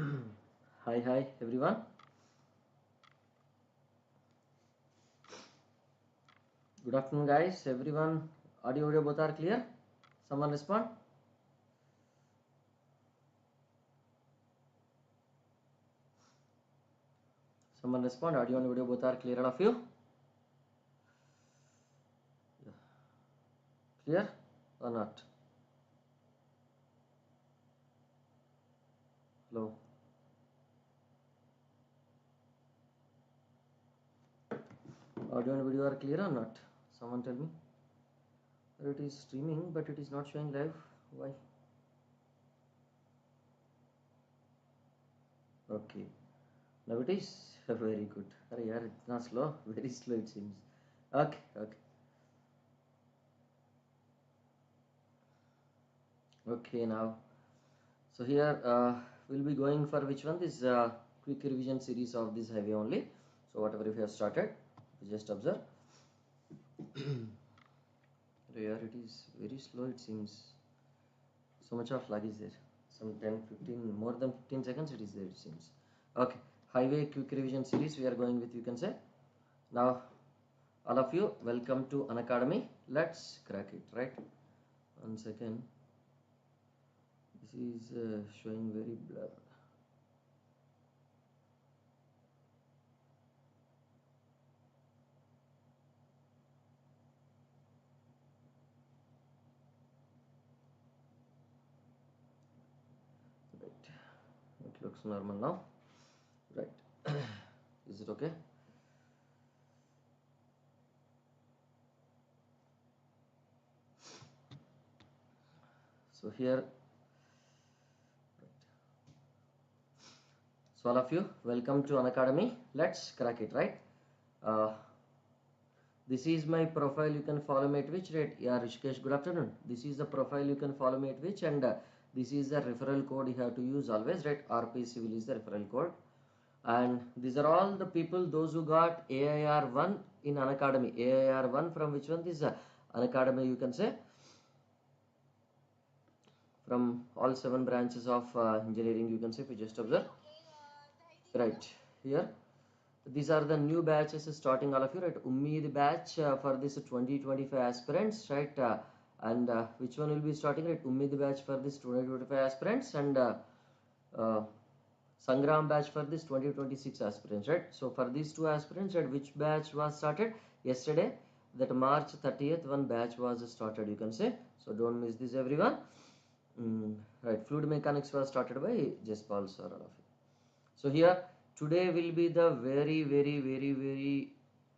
Hi everyone. Good afternoon, guys. Everyone, audio both are clear. Someone respond. Someone respond. Audio and video both are clear, all of you. Yeah. Clear or not? Hello. Audio and video are clear or not? Someone tell me. It is streaming, but it is not showing live. Why? Okay. Now it is very good. Arey yaar, itna slow. Very slow it seems. Okay. Okay now. So here we'll be going for which one? This quick revision series of this highway only. So whatever we have started, just observe. Here it is very slow it seems. So much of lag is there. Some 10, 15, more than 15 seconds it is there it seems. Okay, highway quick revision series we are going with, you can say. Now all of you, welcome to Unacademy. Let's crack it, right? 1 second. This is showing very blur. Right, it looks normal now. Right. Is it okay? So here, so all of you, welcome to Unacademy. Let's crack it, right? This is my profile. You can follow me at which rate? Yeah, Rishikesh, good afternoon. This is the profile you can follow me at which, and this is the referral code you have to use always, right? RP Civil is the referral code, and these are all the people those who got AIR1 in Unacademy. AIR1 from which one? This Unacademy, you can say, from all 7 branches of engineering, you can say. If you just observe, right here, these are the new batches starting, all of you, right? Ummeed batch for this 2025 aspirants, right? And which one will be starting, right? Ummeed batch for this 2025 aspirants, and uh, Sangram batch for this 2026 aspirants, right? So for these 2 aspirants, right, which batch was started yesterday? That March 30th one batch was started, you can say. So don't miss this, everyone. Right, fluid mechanics was started by Jaspal sir, all of you. So here today will be the very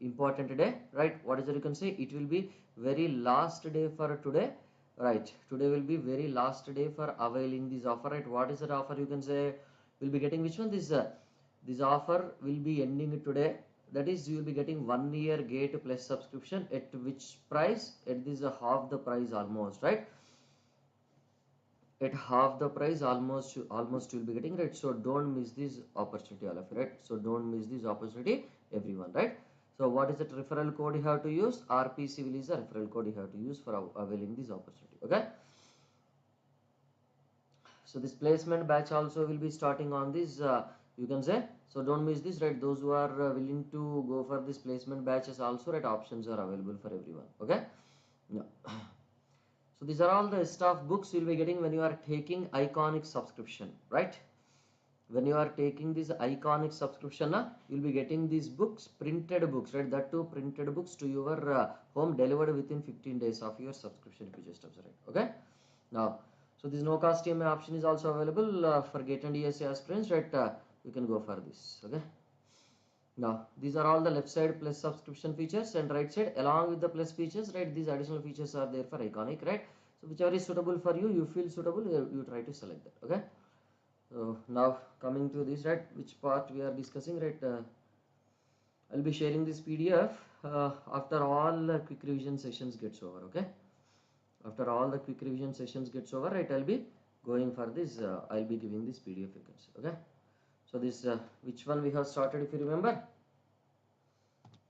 important day, right? What is it, you can say? It will be very last day for today, right? Today will be very last day for availing this offer, right? What is that offer, you can say? We'll be getting which one? This offer will be ending today. That is, you will be getting 1 year gate plus subscription at which price? At this half the price almost, right? At half the price almost you'll be getting, right? So don't miss this opportunity, all of you, right? So don't miss this opportunity, everyone, right? So what is that referral code you have to use? RP Civil is the referral code you have to use for availing this opportunity. Okay, so this placement batch also will be starting on this, you can say. So don't miss this, right? Those who are willing to go for this placement batches also, right, options are available for everyone. Okay, yeah. So these are all the stuff books you'll be getting when you are taking iconic subscription, right? When you are taking this iconic subscription, you'll be getting these books, printed books, right? That too printed books to your home, delivered within 15 days of your subscription, if you just observe it. Okay, now, so this no cost EMI option is also available for GATE and ESA aspirants, right? You can go for this. Okay, now these are all the left side plus subscription features, and right side along with the plus features, right? These additional features are there for iconic, right? So whichever is suitable for you, you feel suitable, you try to select that. Okay, so now coming to this, right, which part we are discussing, right? I'll be sharing this PDF after all the quick revision sessions gets over. Okay, after all the quick revision sessions gets over, right, I'll be going for this, I'll be giving this PDF figures. Okay, so this which one we have started, if you remember,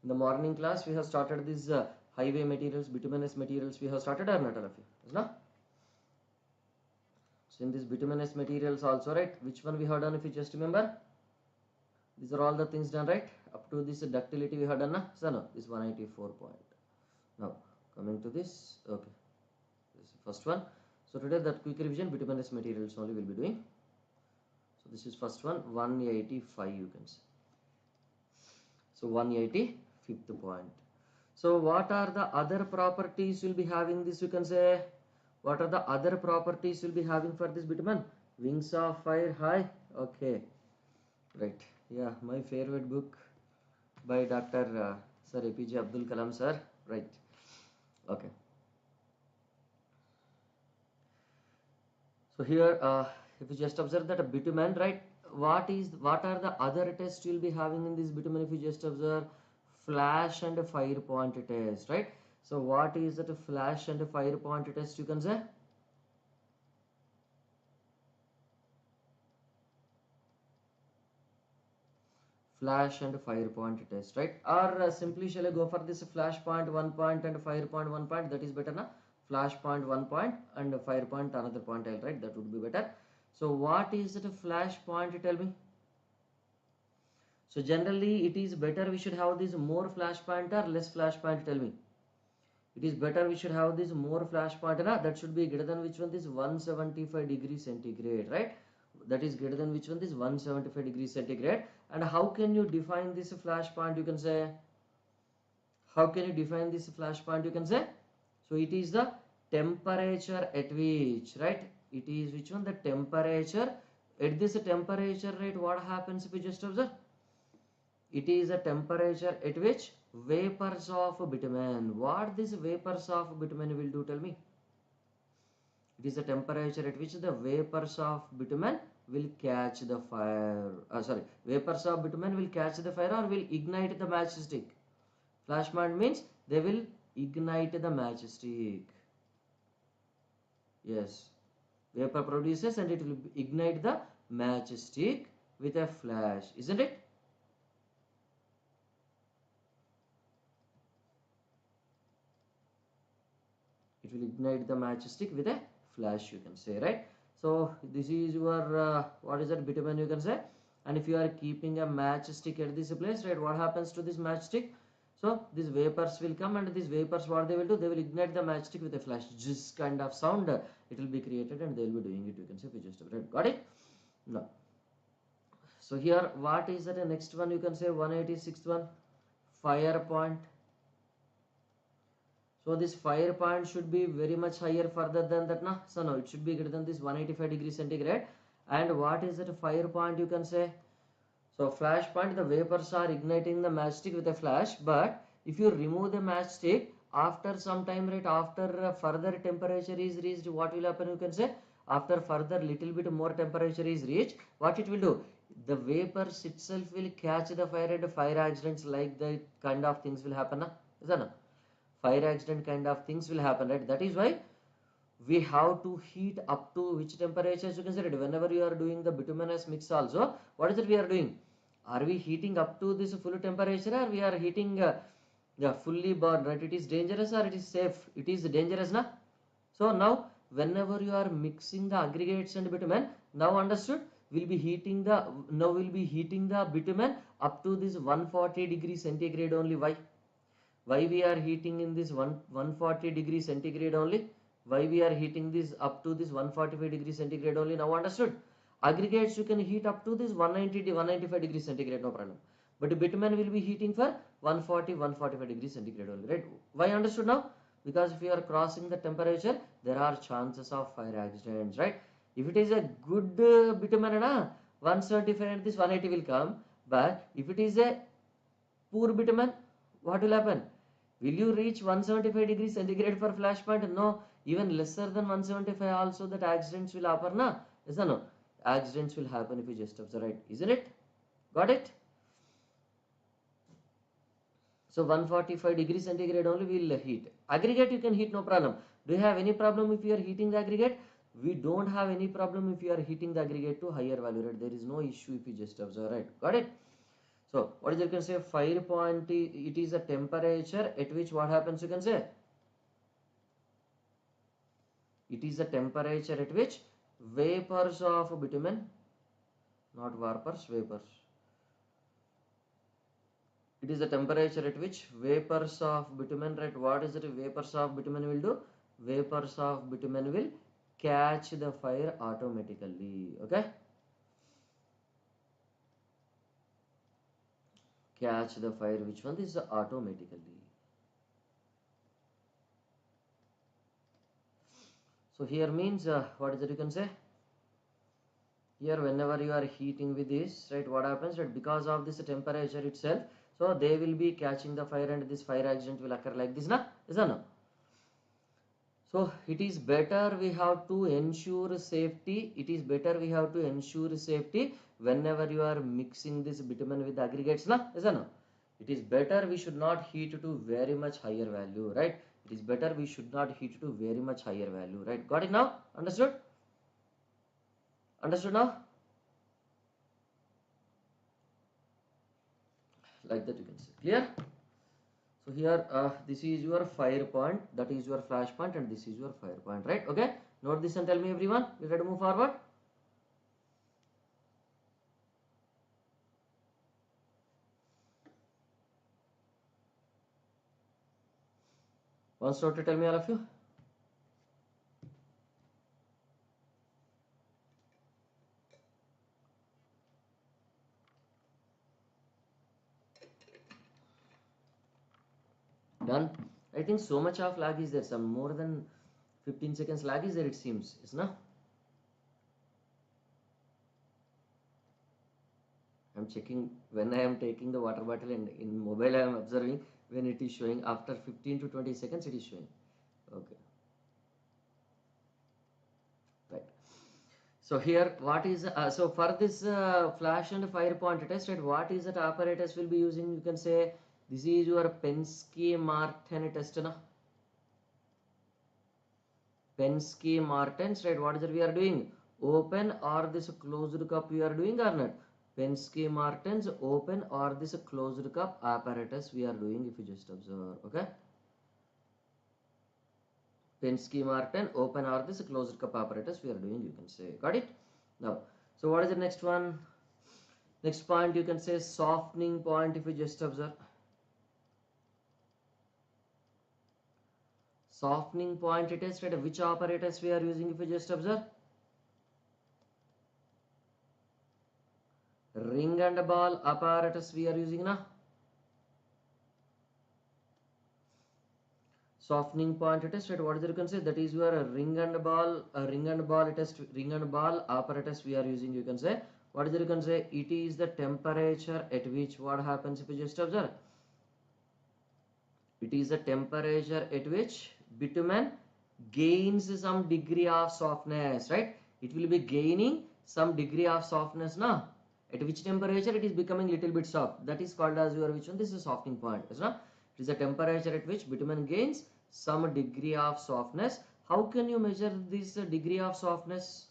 in the morning class we have started this highway materials, bituminous materials we have started, or not, all of you? Is not? So in this bituminous materials also, right, which one we have done if you just remember? These are all the things done, right? Up to this ductility we have done, na? So no, this 184 point. Now coming to this, okay, this is first one. So today that quick revision bituminous materials only will be doing. So this is first one, 185 you can say. So 185th point. So what are the other properties will be having this, you can say? What are the other properties will be having for this bitumen? Wings of fire high. Okay, right. Yeah, my favorite book by Dr. Sir APJ Abdul Kalam sir. Right. Okay. So here, if you just observe that a bitumen, right? What are the other tests you'll be having in this bitumen? If you just observe flash and fire point test, right? So what is that flash and fire point test? You can say. Flash and fire point test, right? Or simply shall I go for this flash point 1 point and fire point 1 point? That is better, na? Flash point 1 point and fire point another point, I'll write. That would be better. So what is that flash point? Tell me. So generally it is better we should have this more flash point or less flash point. Tell me. It is better we should have this more flash point, na? That should be greater than which one? This 175 degrees centigrade, right? That is greater than which one? This 175 degrees centigrade. And how can you define this flash point? You can say. How can you define this flash point? You can say. So it is the temperature at which, right? It is which one? The temperature. At this temperature, right? What happens if you just observe? It is a temperature at which vapors of bitumen. What these vapors of bitumen will do? Tell me. It is a temperature at which the vapors of bitumen will catch the fire. Vapors of bitumen will catch the fire or will ignite the matchstick. Flash point means they will ignite the matchstick. Yes. Vapor produces and it will ignite the matchstick with a flash. Isn't it? It will ignite the matchstick with a flash, you can say, right? So this is your what is that bitumen, you can say. And if you are keeping a matchstick at this place, right, what happens to this matchstick? So these vapors will come and these vapors, what they will do? They will ignite the matchstick with a flash. This kind of sound it will be created and they will be doing it, you can say. If you just right, got it? No. So here what is that? The next one you can say 186th one, fire point. So this fire point should be very much higher further than that, na? So no, it should be greater than this 185 degrees centigrade. And what is that fire point, you can say? So flash point, the vapors are igniting the matchstick with a flash. But if you remove the matchstick, after some time, right, after further temperature is reached, what will happen, you can say? After further little bit more temperature is reached, what it will do? The vapors itself will catch the fire and fire accidents like that kind of things will happen, na? Is that no? Fire accident kind of things will happen, right? That is why we have to heat up to which temperatures, you can say, right? Whenever you are doing the bituminous mix also, what is it we are doing? Are we heating up to this full temperature or we are heating fully burned, right? It is dangerous or it is safe? It is dangerous, na? So now whenever you are mixing the aggregates and bitumen, now understood, we'll be heating the bitumen up to this 140 degrees centigrade only. Why we are heating in this 140 degrees centigrade only? Why we are heating this up to this 145 degrees centigrade only? Now understood? Aggregates you can heat up to this 190 to 195 degrees centigrade, no problem. But bitumen will be heating for 140, 145 degrees centigrade only, right? Why understood now? Because if you are crossing the temperature, there are chances of fire accidents, right? If it is a good bitumen, 175 and this 180 will come. But if it is a poor bitumen, what will happen? Will you reach 175 degrees centigrade for flash point? No, even lesser than 175 also that accidents will happen, na? Yes or no? Accidents will happen if you just observe, right? Isn't it? Got it? So 145 degrees centigrade only will heat. Aggregate you can heat, no problem. Do you have any problem if you are heating the aggregate? We don't have any problem if you are heating the aggregate to higher value, right? There is no issue if you just observe, right? Got it? So what is it, you can say fire point? It is a temperature at which what happens, you can say. It is a temperature at which vapors of bitumen, not vapors, vapors. It is the temperature at which vapors of bitumen, right? What is it vapors of bitumen will do? Vapors of bitumen will catch the fire automatically. Okay, catch the fire, which one is automatically. So here means what is it you can say? Here whenever you are heating with this, right, what happens, right, because of this temperature itself, so they will be catching the fire and this fire accident will occur like this, na? Is that no? So it is better we have to ensure safety. It is better we have to ensure safety whenever you are mixing this bitumen with aggregates, na? Is that no? It is better we should not heat to very much higher value, right? It is better we should not heat to very much higher value, right? Got it now? Understood? Understood now? Like that you can say. Clear? So here this is your fire point, that is your flash point, and this is your fire point, right? Okay, note this and tell me everyone, you ready to move forward? One start to tell me all of you. Done. I think so much of lag is there, some more than 15 seconds lag is there, it seems, is no? I'm checking when I am taking the water bottle, and in mobile I am observing when it is showing after 15 to 20 seconds it is showing. Okay, right. So here what is so for this flash and fire point test, right, what is that apparatus will be using? You can say this is your Penske Martin test, na? Penske Martens, right? What is it we are doing? Open or this closed cup we are doing or not? Penske Martens open or this closed cup apparatus we are doing, if you just observe. Okay, Penske Martin open or this closed cup apparatus we are doing, you can say. Got it? Now, so what is the next one? Next point you can say softening point, if you just observe. Softening point it is, right? Which apparatus we are using, if you just observe? Ring and ball apparatus we are using now. Softening point test, right? What is it you can say? That is your ring and ball test, ring and ball apparatus we are using, you can say. What is it you can say? It is the temperature at which what happens, if you just observe? It is the temperature at which bitumen gains some degree of softness, right? It will be gaining some degree of softness now. At which temperature it is becoming little bit soft. That is called as your which one? This is softening point. Is not? It is the temperature at which bitumen gains some degree of softness. How can you measure this degree of softness?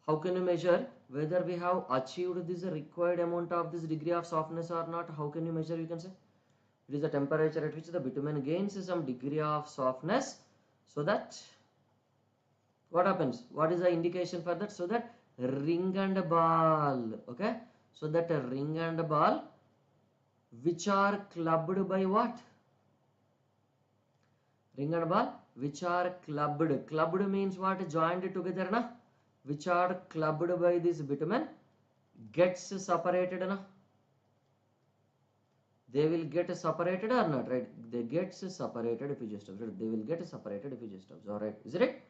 How can you measure whether we have achieved this required amount of this degree of softness or not? How can you measure? You can say it is the temperature at which the bitumen gains some degree of softness, so that what happens? What is the indication for that? So that ring and ball, okay, so that a ring and ball which are clubbed by what? Ring and ball which are clubbed means what? Joined together, na? Which are clubbed by this bitumen gets separated, na? They will get separated or not, right? They get separated, if you just observe. They will get separated if you just observe, right? Is it?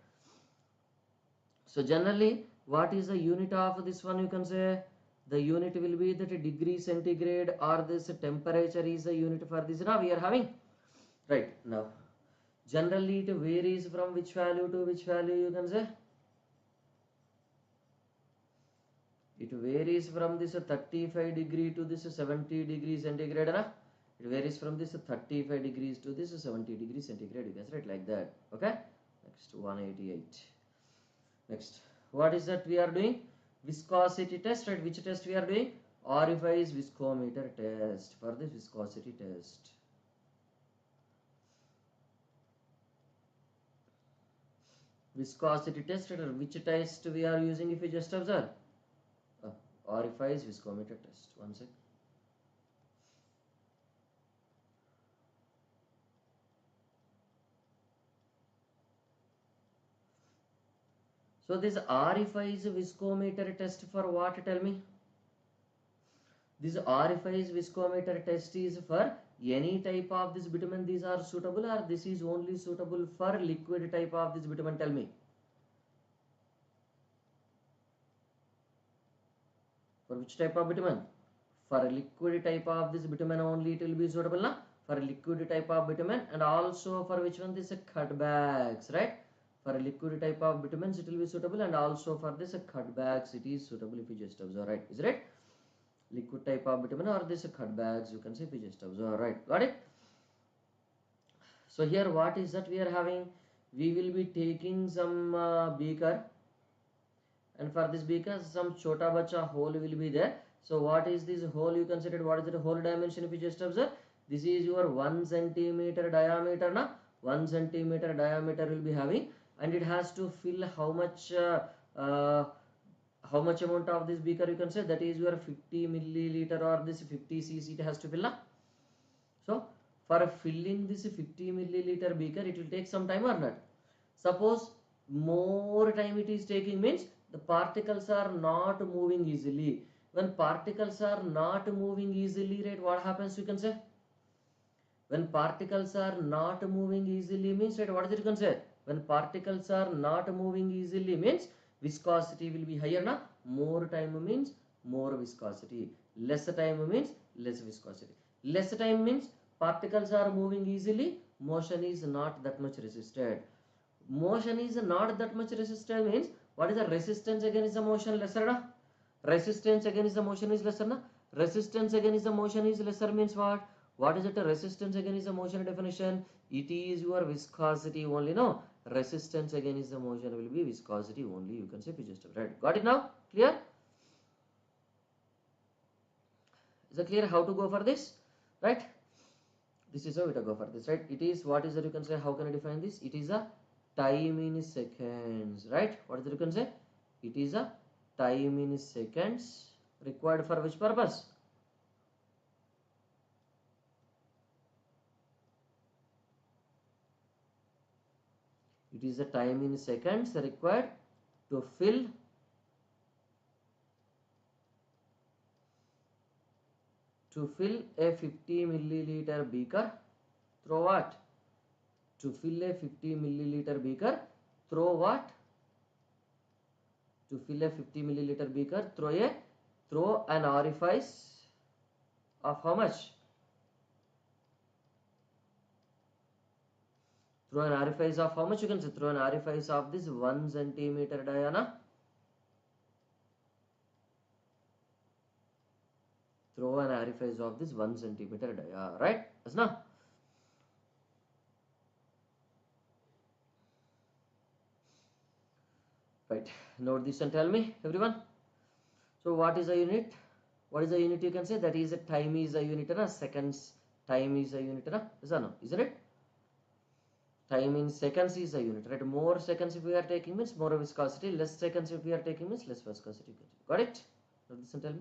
So generally, what is the unit of this one? You can say the unit will be that degree centigrade, or this temperature is the unit for this. Now we are having, right? Now generally it varies from which value to which value, you can say. It varies from this 35 degree to this 70 degrees centigrade, na? It varies from this 35 degrees to this 70 degrees centigrade, you can say, right, like that. Okay, next 188. Next, what is that we are doing? Viscosity test, right? Which test we are doing? Orifice viscometer test, for this viscosity test. viscosity test, or which test we are using if you just observe? Orifice viscometer test. One sec. So this Orifice viscometer test for what? Tell me. This Orifice viscometer test is for any type of this bitumen these are suitable, or this is only suitable for liquid type of this bitumen? Tell me. For which type of bitumen? For a liquid type of this bitumen only it will be suitable, na? For a liquid type of bitumen, and also for which one? This cut bags, right? For a liquid type of bitumen it will be suitable, and also for this cut bags it is suitable if you just observe, right? Is it? Liquid type of bitumen or this cut bags, you can say if you just observe, right? Got it? So here what is that we are having? We will be taking some beaker, and for this beaker some chota bacha hole will be there. So what is this hole? You consider what is the hole dimension if you just observe? This is your 1 centimeter diameter, na? 1 centimeter diameter will be having, and it has to fill how much amount of this beaker? You can say that is your 50 milliliter or this 50 cc it has to fill, na? So for filling this 50 milliliter beaker it will take some time or not? Suppose more time it is taking means the particles are not moving easily. When particles are not moving easily, right, what happens? You can say when particles are not moving easily means, right, what is it you can say? When particles are not moving easily means viscosity will be higher, na? More time means more viscosity, less time means less viscosity. Less time means particles are moving easily, motion is not that much resisted. Motion is not that much resisted means what is the resistance against the motion? Lesser, na? Resistance against the motion is lesser, na? Resistance against the motion is lesser means what? What is it? A resistance against the motion definition? It is your viscosity only, no? Resistance against the motion will be viscosity only. You can say just right. Got it now? Clear? Is it clear how to go for this? Right? This is how we go for this, right? It is what is that you can say? How can I define this? It is a time in seconds, right? What is it you can say? It is a time in seconds required for which purpose? It is a time in seconds required to fill a 50 milliliter beaker through what? To fill a 50 milliliter beaker through what? To fill a 50 milliliter beaker through an orifice of how much? Through an orifice of how much? You can say through an orifice of this 1 centimeter diameter. Through an orifice of this 1 centimeter diameter, right? Yes, na? Right. Note this and tell me, everyone. So what is a unit? What is a unit? You can say that is a time is a unit, na? Seconds time is a unit, na? Is that no? Isn't it? Time in seconds is a unit, right? More seconds if we are taking means more viscosity, less seconds if we are taking means less viscosity. Got it? Note this and tell me.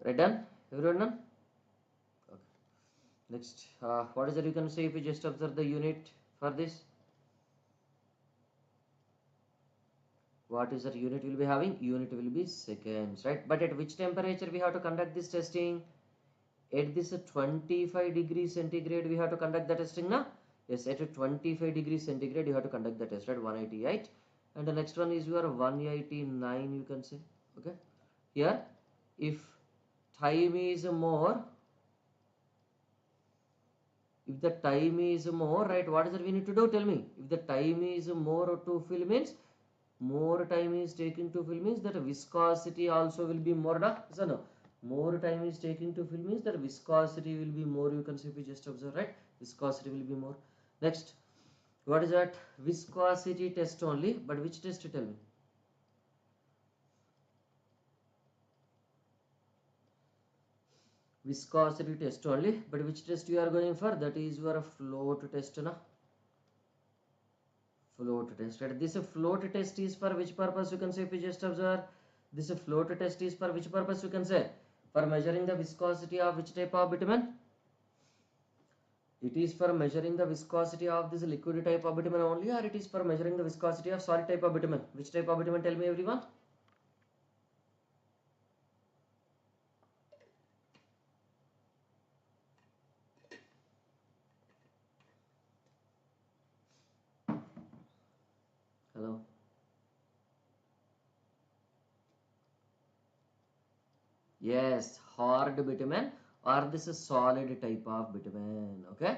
Right, done? Everyone done? Okay. Next, what is it you can say if you just observe the unit for this? What is that unit will be having? Unit will be seconds, right? But at which temperature we have to conduct this testing? At this 25 degrees centigrade we have to conduct the testing, na? Yes, at 25 degrees centigrade you have to conduct the test, right? 188. And the next one is your 189, you can say. Okay. Here, if time is more, If the time is more, right, what is that we need to do? Tell me. If the time is more to fill means, more time is taking to fill means that viscosity also will be more, da? So no. More time is taking to fill means that viscosity will be more. You can see if you just observe, right? Viscosity will be more. Next, what is that? Viscosity test only, but which test? Tell me. Viscosity test only, but which test you are going for? That is your float test, na? Float test, right? This float test is for which purpose? You can say if you just observe. This float test is for which purpose? You can say for measuring the viscosity of which type of bitumen? It is for measuring the viscosity of this liquid type of bitumen only, or it is for measuring the viscosity of solid type of bitumen? Which type of bitumen? Tell me, everyone. Hello. Yes, hard bitumen or this is solid type of bitumen. Okay,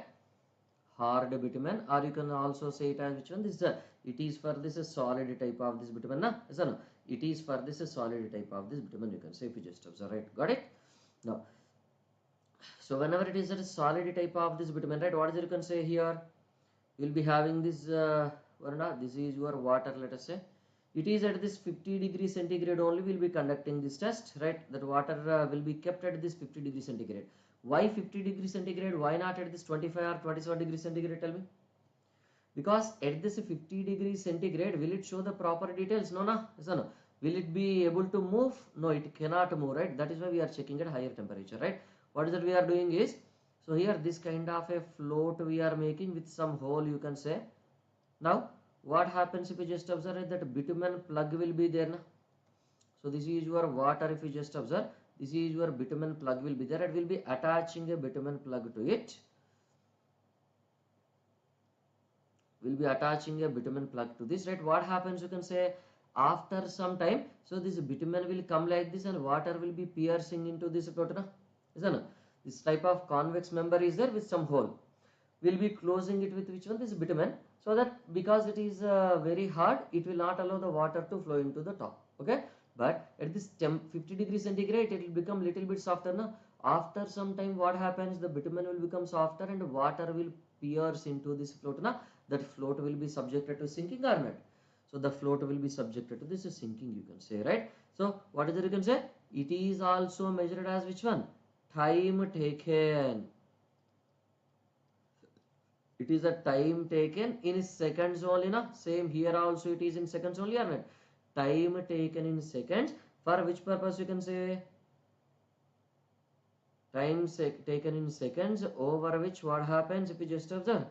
hard bitumen, or you can also say it as which one? This is it is for this solid type of this bitumen, na? Yes or no? It is for this solid type of this bitumen. You can say if you just observe, right? Got it? Now, so whenever it is a solid type of this bitumen, right? What is it you can say here? You will be having this. This is your water. Let us say it is at this 50 degree centigrade only. We will be conducting this test, right? That water will be kept at this 50 degree centigrade. Why 50 degree centigrade? Why not at this 25 or 27 degree centigrade? Tell me. Because at this 50 degree centigrade, will it show the proper details? No, no. Yes or no? Will it be able to move? No, it cannot move, right? That is why we are checking at higher temperature, right? What is that we are doing is, so here this kind of a float we are making with some hole, you can say. Now, what happens if you just observe that bitumen plug will be there, na? So this is your water. If you just observe, this is your bitumen plug will be there. It will be attaching a bitumen plug to it. Will be attaching a bitumen plug to this, right? What happens? You can say after some time, so this bitumen will come like this, and water will be piercing into this protein. Isn't it? This type of convex member is there with some hole. We'll be closing it with which one? This bitumen, so that because it is very hard, it will not allow the water to flow into the top. Okay, but at this 50 degree centigrade, it will become little bit softer. Now, after some time, what happens? The bitumen will become softer, and water will pierce into this float. Now, that float will be subjected to sinking or not? So the float will be subjected to this sinking. You can say, right? So what is it? You can say it is also measured as which one? Time taken. It is a time taken in seconds only, na? Same here also it is in seconds only, or not? Time taken in seconds. For which purpose? You can say time taken in seconds, over which what happens if you just observe?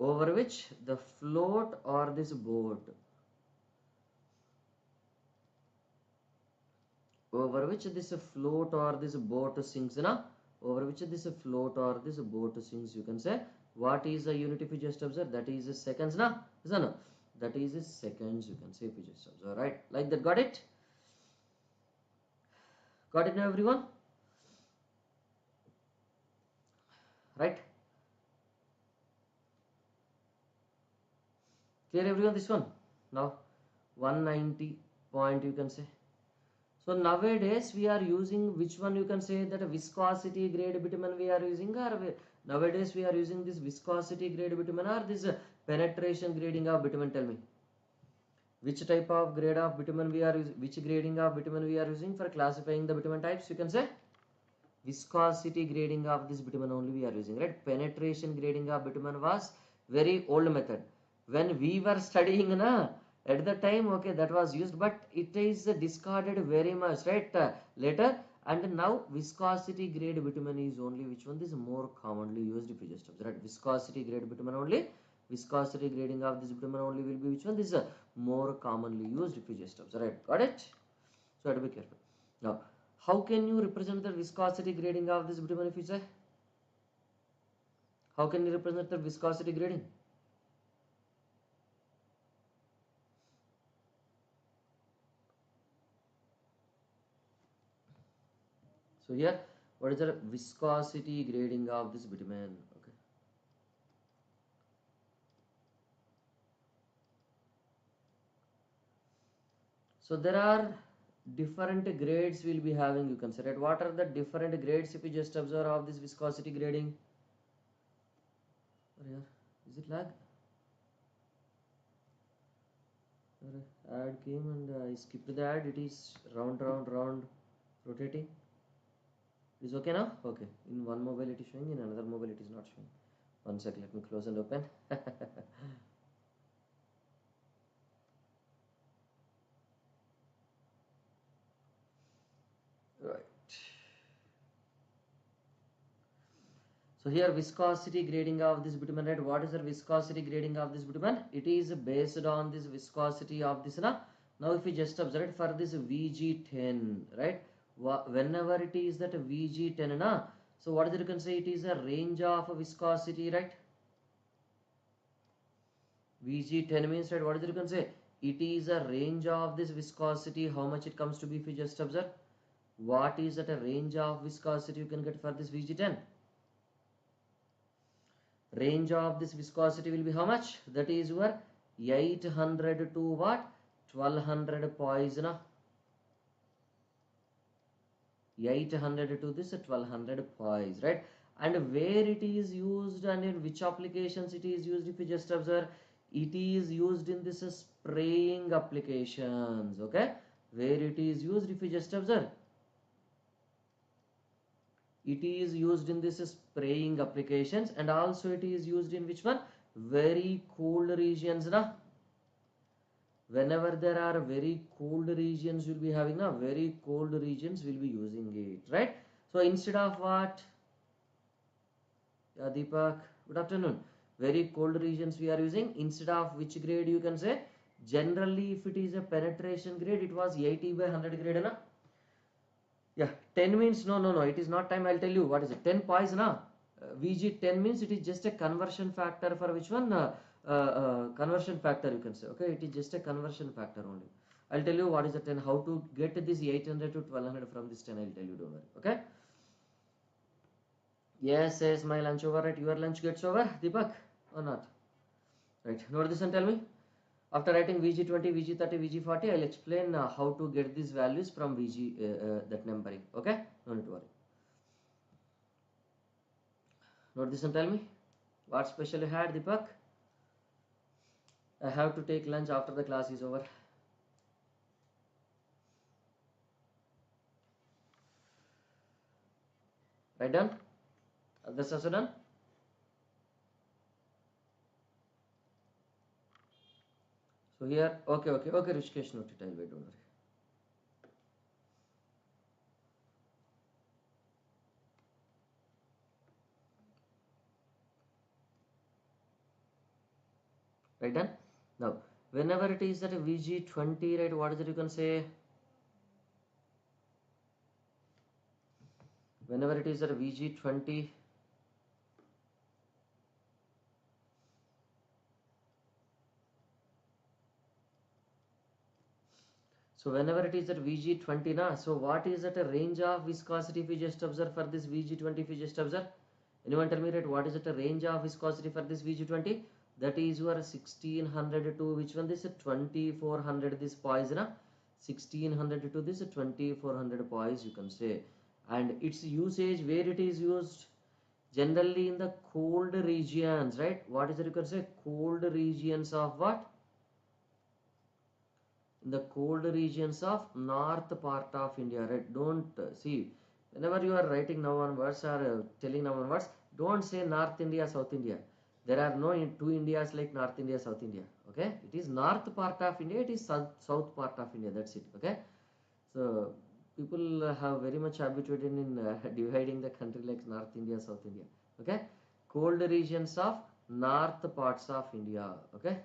Over which the float or this boat, over which this float or this boat sinks, na? Over which this float or this boat sinks, you can say. What is the unit if you just observe? That is seconds, na? Is that no? That is seconds, you can say if you just observe, right? Like that, got it? Got it now, everyone? Right? Clear, everyone, this one? Now, 190 point, you can say. So nowadays we are using which one? You can say that a viscosity grade bitumen we are using, or nowadays we are using this viscosity grade bitumen or this penetration grading of bitumen. Tell me which type of grade of bitumen we are using, which grading of bitumen we are using for classifying the bitumen types. You can say viscosity grading of this bitumen only we are using, right? Penetration grading of bitumen was very old method when we were studying, na? At the time, okay, that was used, but it is discarded very much, right? Later, and now viscosity grade bitumen is only which one? This is more commonly used if you just observe, right? Viscosity grade bitumen only, viscosity grading of this bitumen only will be which one? This is more commonly used if you just observe, right? Got it? So, have to be careful. Now, how can you represent the viscosity grading of this bitumen if you say? How can you represent the viscosity grading? So here What is the viscosity grading of this bitumen? Okay. So there are different grades we'll be having, you can say, right? What are the different grades if you just observe of this viscosity grading? Here, is it lag? Ad came and I skipped the ad. It is round, round, round, rotating. It is okay now? Okay. In one mobile it is showing, in another mobile it is not showing. One second, let me close and open. Right. So here viscosity grading of this bitumen, right? What is the viscosity grading of this bitumen? It is based on this viscosity of this. Now if you just observe it for this VG10, right? Whenever it is that VG10, so what is it you can say? It is a range of viscosity, right? VG10 means, right, what is it you can say? It is a range of this viscosity. How much it comes to be if you just observe? What is that a range of viscosity you can get for this VG10? Range of this viscosity will be how much? That is your 800 to what? 1200 poison. 800 to this 1200 poise, right? And where it is used and in which applications it is used, if you just observe, it is used in this spraying applications. Okay, where it is used, if you just observe, it is used in this spraying applications, and also it is used in which one? Very cold regions, whenever there are very cold regions, you'll be having very cold regions will be using it, right? So instead of what? Yeah, Deepak, good afternoon. Very cold regions we are using, instead of which grade you can say? Generally, if it is a penetration grade, it was 80 by 100 grade, na? Yeah, 10 means no, it is not time. I'll tell you what is it. 10 poise, na? VG 10 means it is just a conversion factor for which one? Conversion factor you can say. Okay, it is just a conversion factor only. I'll tell you what is the 10, how to get this 800 to 1200 from this 10. I'll tell you, don't worry. Okay. Yes, my lunch over, right? Your lunch gets over, Deepak, or not? Right. Note this and tell me. After writing VG20, VG30, VG40, I'll explain how to get these values from VG, that numbering. Okay? No need to worry. Note this and tell me. What special you had, Deepak? I have to take lunch after the class is over. Right, done? Others also done? So here, okay, Rishikesh, note it. I'll wait, don't worry. Right, done? Now, whenever it is that VG20, right, what is it you can say? Whenever it is that VG20, so whenever it is that VG20, so what is that a range of viscosity if you just observe for this VG20, if you just observe? Anyone tell me, right, what is it a range of viscosity for this VG20? That is your 1600 to which one? This 2400, this poise, 1600 to this 2400 poise you can say. And its usage, where it is used? Generally in the cold regions, right? What is it you can say? Cold regions of what? In the cold regions of north part of India, right? Don't see, whenever you are writing now on words or telling now on words, don't say North India, South India. There are no two Indias like North India, South India. Okay, it is north part of India, it is south part of India. That's it. Okay, so people have very much habituated in dividing the country like North India, South India. Okay, cold regions of north parts of India. Okay.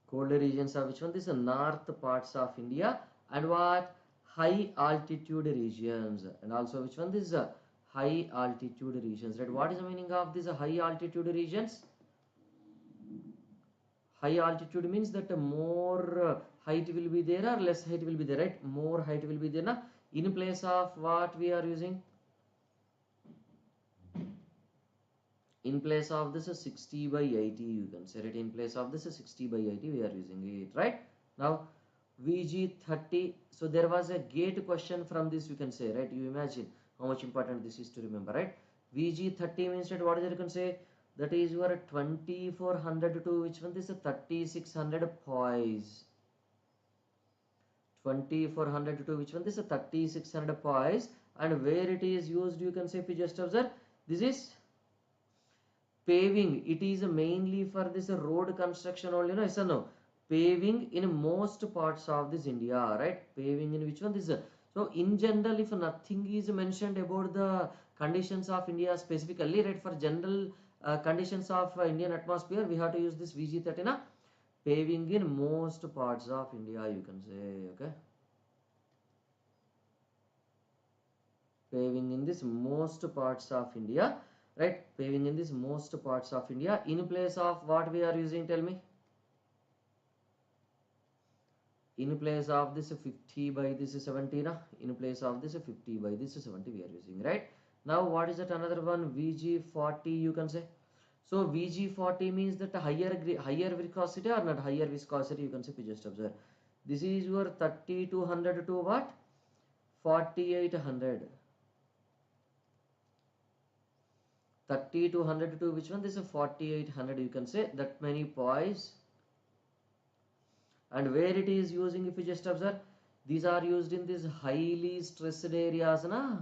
Colder regions are which one? This is north parts of India, and what? High altitude regions, and also which one? This is high altitude regions, right? What is the meaning of these high altitude regions? High altitude means that more height will be there or less height will be there, right? More height will be there na? In place of what we are using? In place of this is 60 by 80, you can say it. In place of this is 60 by 80, we are using it, right? Now VG30, so there was a gate question from this, you can say, right? You imagine how much important this is to remember, right? VG30 means that what is it, you can say that is your 2400 to which one? This is 3600 poise. 2400 to which one? This is 3600 poise. And where it is used, you can say, if you just observe, this is paving. It is mainly for this road construction only, no? Yes or no? Paving in most parts of this India, right? Paving in which one? This is. So in general, if nothing is mentioned about the conditions of India specifically, right? For general conditions of Indian atmosphere, we have to use this VG30, na? Paving in most parts of India, you can say, okay? Paving in this most parts of India, right? Paving in this most parts of India. In place of what we are using, tell me? In place of this 50 by this 70, na? In place of this 50 by this 70 we are using, right? Now what is that another one? VG40, you can say. So VG40 means that higher viscosity or not higher viscosity, you can say. Just observe, this is your 3200 to what? 4800. 3200 to which one? This is 4800, you can say, that many poise. And where it is using, if you just observe, these are used in these highly stressed areas, na?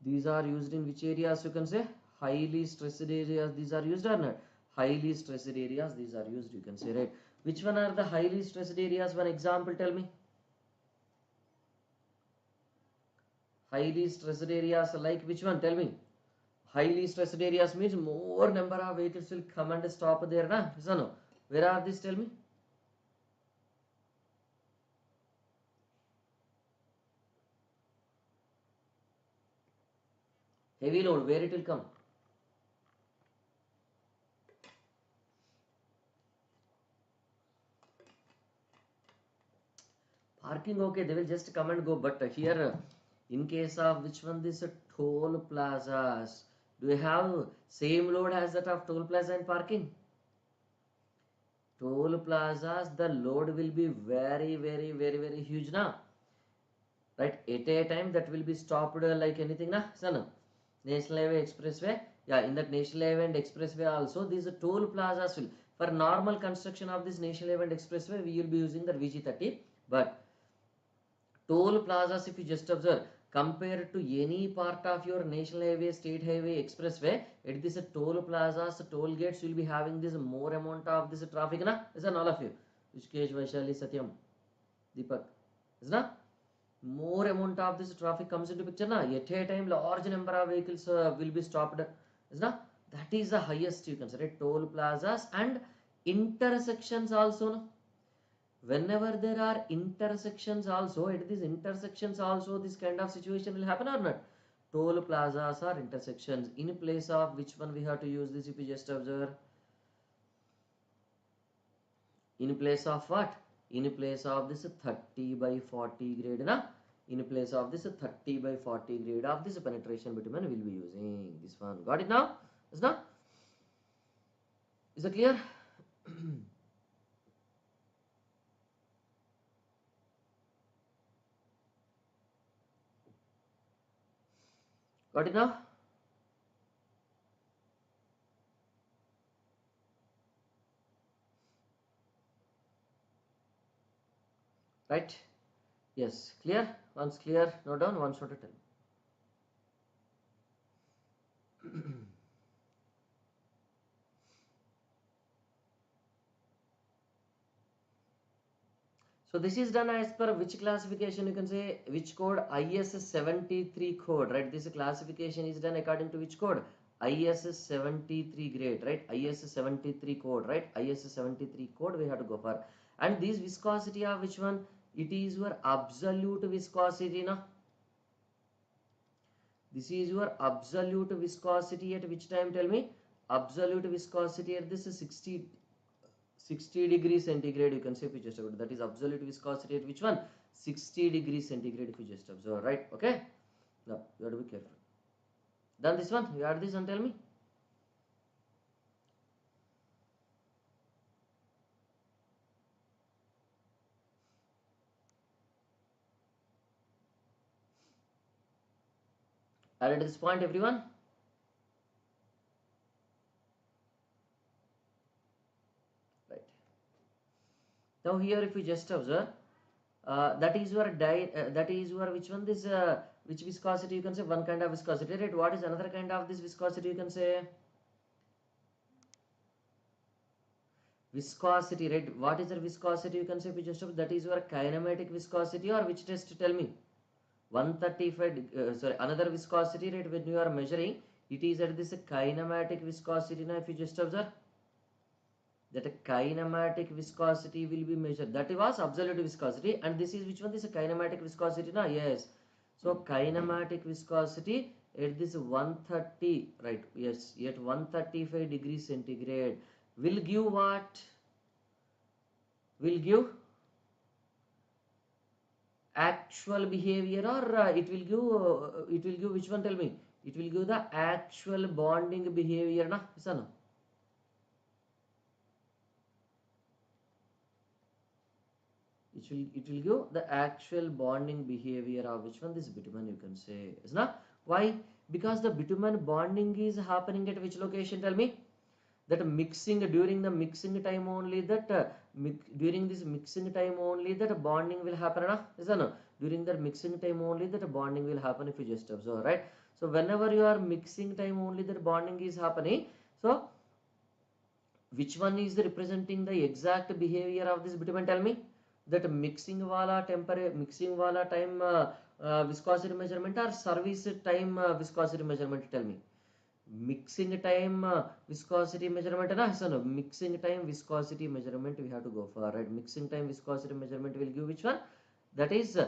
These are used in which areas, you can say? Highly stressed areas, these are used or not? Highly stressed areas, these are used, you can say, right? Which one are the highly stressed areas? One example, tell me. Highly stressed areas like which one? Tell me. Highly stressed areas means more number of vehicles will come and stop there, na? Yes or no? Where are these? Tell me. Heavy load, where it will come? Parking, okay, they will just come and go. But here, in case of which one? This toll plazas. Do you have same load as that of toll plaza and parking? Toll plazas, the load will be very, very, very, very huge now. Right? At a time that will be stopped like anything na? Son, National Highway Expressway. Yeah, in that National Highway and Expressway also, these toll plazas will. For normal construction of this National Highway and Expressway, we will be using the VG30. But toll plazas, if you just observe, compared to any part of your National Highway, State Highway, Expressway, at this toll plazas, toll gates will be having this more amount of this traffic, na? Isn't all of you? Vishkesh, Vaishali, Satyam, Deepak, isn't? More amount of this traffic comes into picture, na? At a time, large number of vehicles will be stopped, isn't? That is the highest, you can say, right? Toll plazas and intersections also, no? Whenever there are intersections also, at these intersections also this kind of situation will happen or not? Toll plazas are intersections. In place of which one we have to use this, if you just observe? In place of what? In place of this 30 by 40 grade, na? In place of this 30 by 40 grade of this penetration bitumen we will be using this one. Got it now? Is now? Is it clear? Got it now? Right? Yes. Clear? Once clear, note down, once note to tell. So this is done as per which classification, you can say, which code? IS 73 code, right? This classification is done according to which code? IS 73 grade, right? IS 73 code, right? IS 73 code we have to go for. And this viscosity of which one? It is your absolute viscosity, no? This is your absolute viscosity at which time? Tell me. absolute viscosity at this is 60 degrees centigrade, you can say, if you just observe. That is absolute viscosity at which one? 60 degrees centigrade, if you just observe, right? Okay, now you have to be careful. Done this one? You add this and tell me. Added this point, everyone? Right. Now here, if you just observe, that is your that is your which one? This which viscosity, you can say? One kind of viscosity, right? What is another kind of this viscosity, you can say? Viscosity, right? What is the viscosity, you can say, if you just observe? That is your kinematic viscosity, or which test? Tell me. 135 sorry, another viscosity, right? When you are measuring, it is at this kinematic viscosity. Now if you just observe, that a kinematic viscosity will be measured. That was absolute viscosity, and this is which one? This is kinematic viscosity. Now yes, so kinematic viscosity at this 130, right? Yes, at 135 degrees centigrade will give what? Will give actual behavior, or it will give which one? Tell me. It will give the actual bonding behavior, na? Yes or no? It will give the actual bonding behavior of which one? This bitumen, you can say. Is not? Why? Because the bitumen bonding is happening at which location? Tell me. That mixing, during the mixing time only, that during this mixing time only, that bonding will happen, na? Is or no? During that mixing time only, that bonding will happen, if you just observe, right? So whenever you are mixing time only, that bonding is happening. So which one is representing the exact behavior of this bitumen? Tell me. That mixing wala temporary mixing wala time viscosity measurement, or service time viscosity measurement? Tell me. Mixing time viscosity measurement, na? So no, mixing time viscosity measurement we have to go for, right? Mixing time viscosity measurement will give which one? That is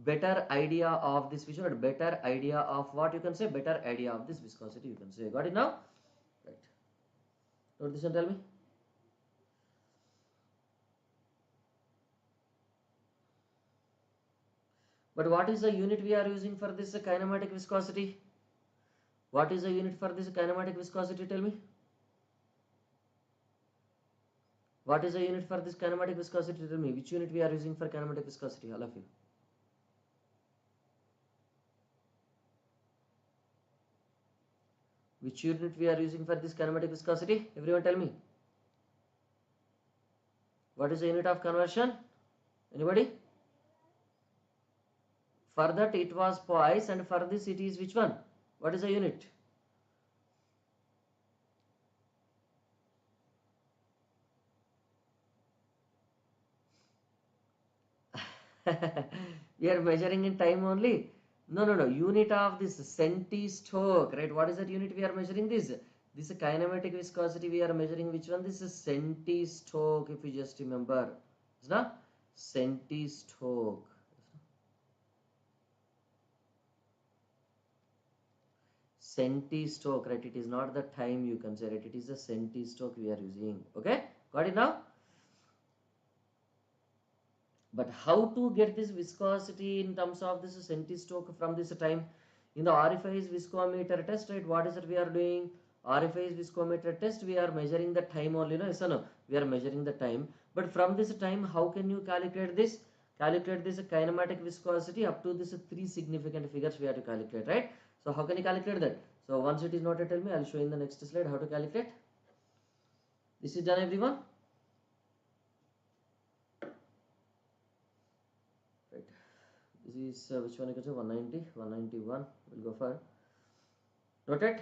better idea of this, which one? Better idea of what, you can say? Better idea of this viscosity, you can say. Got it now? Right. Note this and tell me. But what is the unit we are using for this kinematic viscosity? What is the unit for this kinematic viscosity? Tell me. What is the unit for this kinematic viscosity? Tell me. Which unit we are using for kinematic viscosity? All of you. Which unit we are using for this kinematic viscosity? Everyone tell me. What is the unit of conversion? Anybody? For that it was poise, and for this it is which one? What is the unit? We are measuring in time only. No, no, no. Unit of this centistroke, right? What is that unit we are measuring? This kinematic viscosity we are measuring which one? This is centistroke, if you just remember. It's not centistroke. Centistroke, right? It is not the time, you can say, right? It is the centistroke we are using. Okay, got it now? But how to get this viscosity in terms of this centistroke from this time? In the Orifice viscometer test, right? What is it we are doing? Orifice viscometer test, we are measuring the time only, no? Yes or no? We are measuring the time. But from this time, how can you calculate this? Calculate this kinematic viscosity up to this three significant figures we have to calculate, right? So how can you calculate that? So once it is noted, tell me. I'll show in the next slide how to calculate. This is done, everyone. Right. This is which one? You can say 190, 191. We'll go for noted.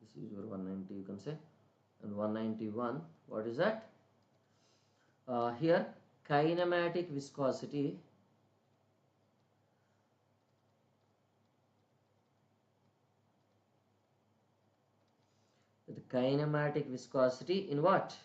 This is your 190, you can say, and 191. What is that? Here kinematic viscosity. The kinematic viscosity in what?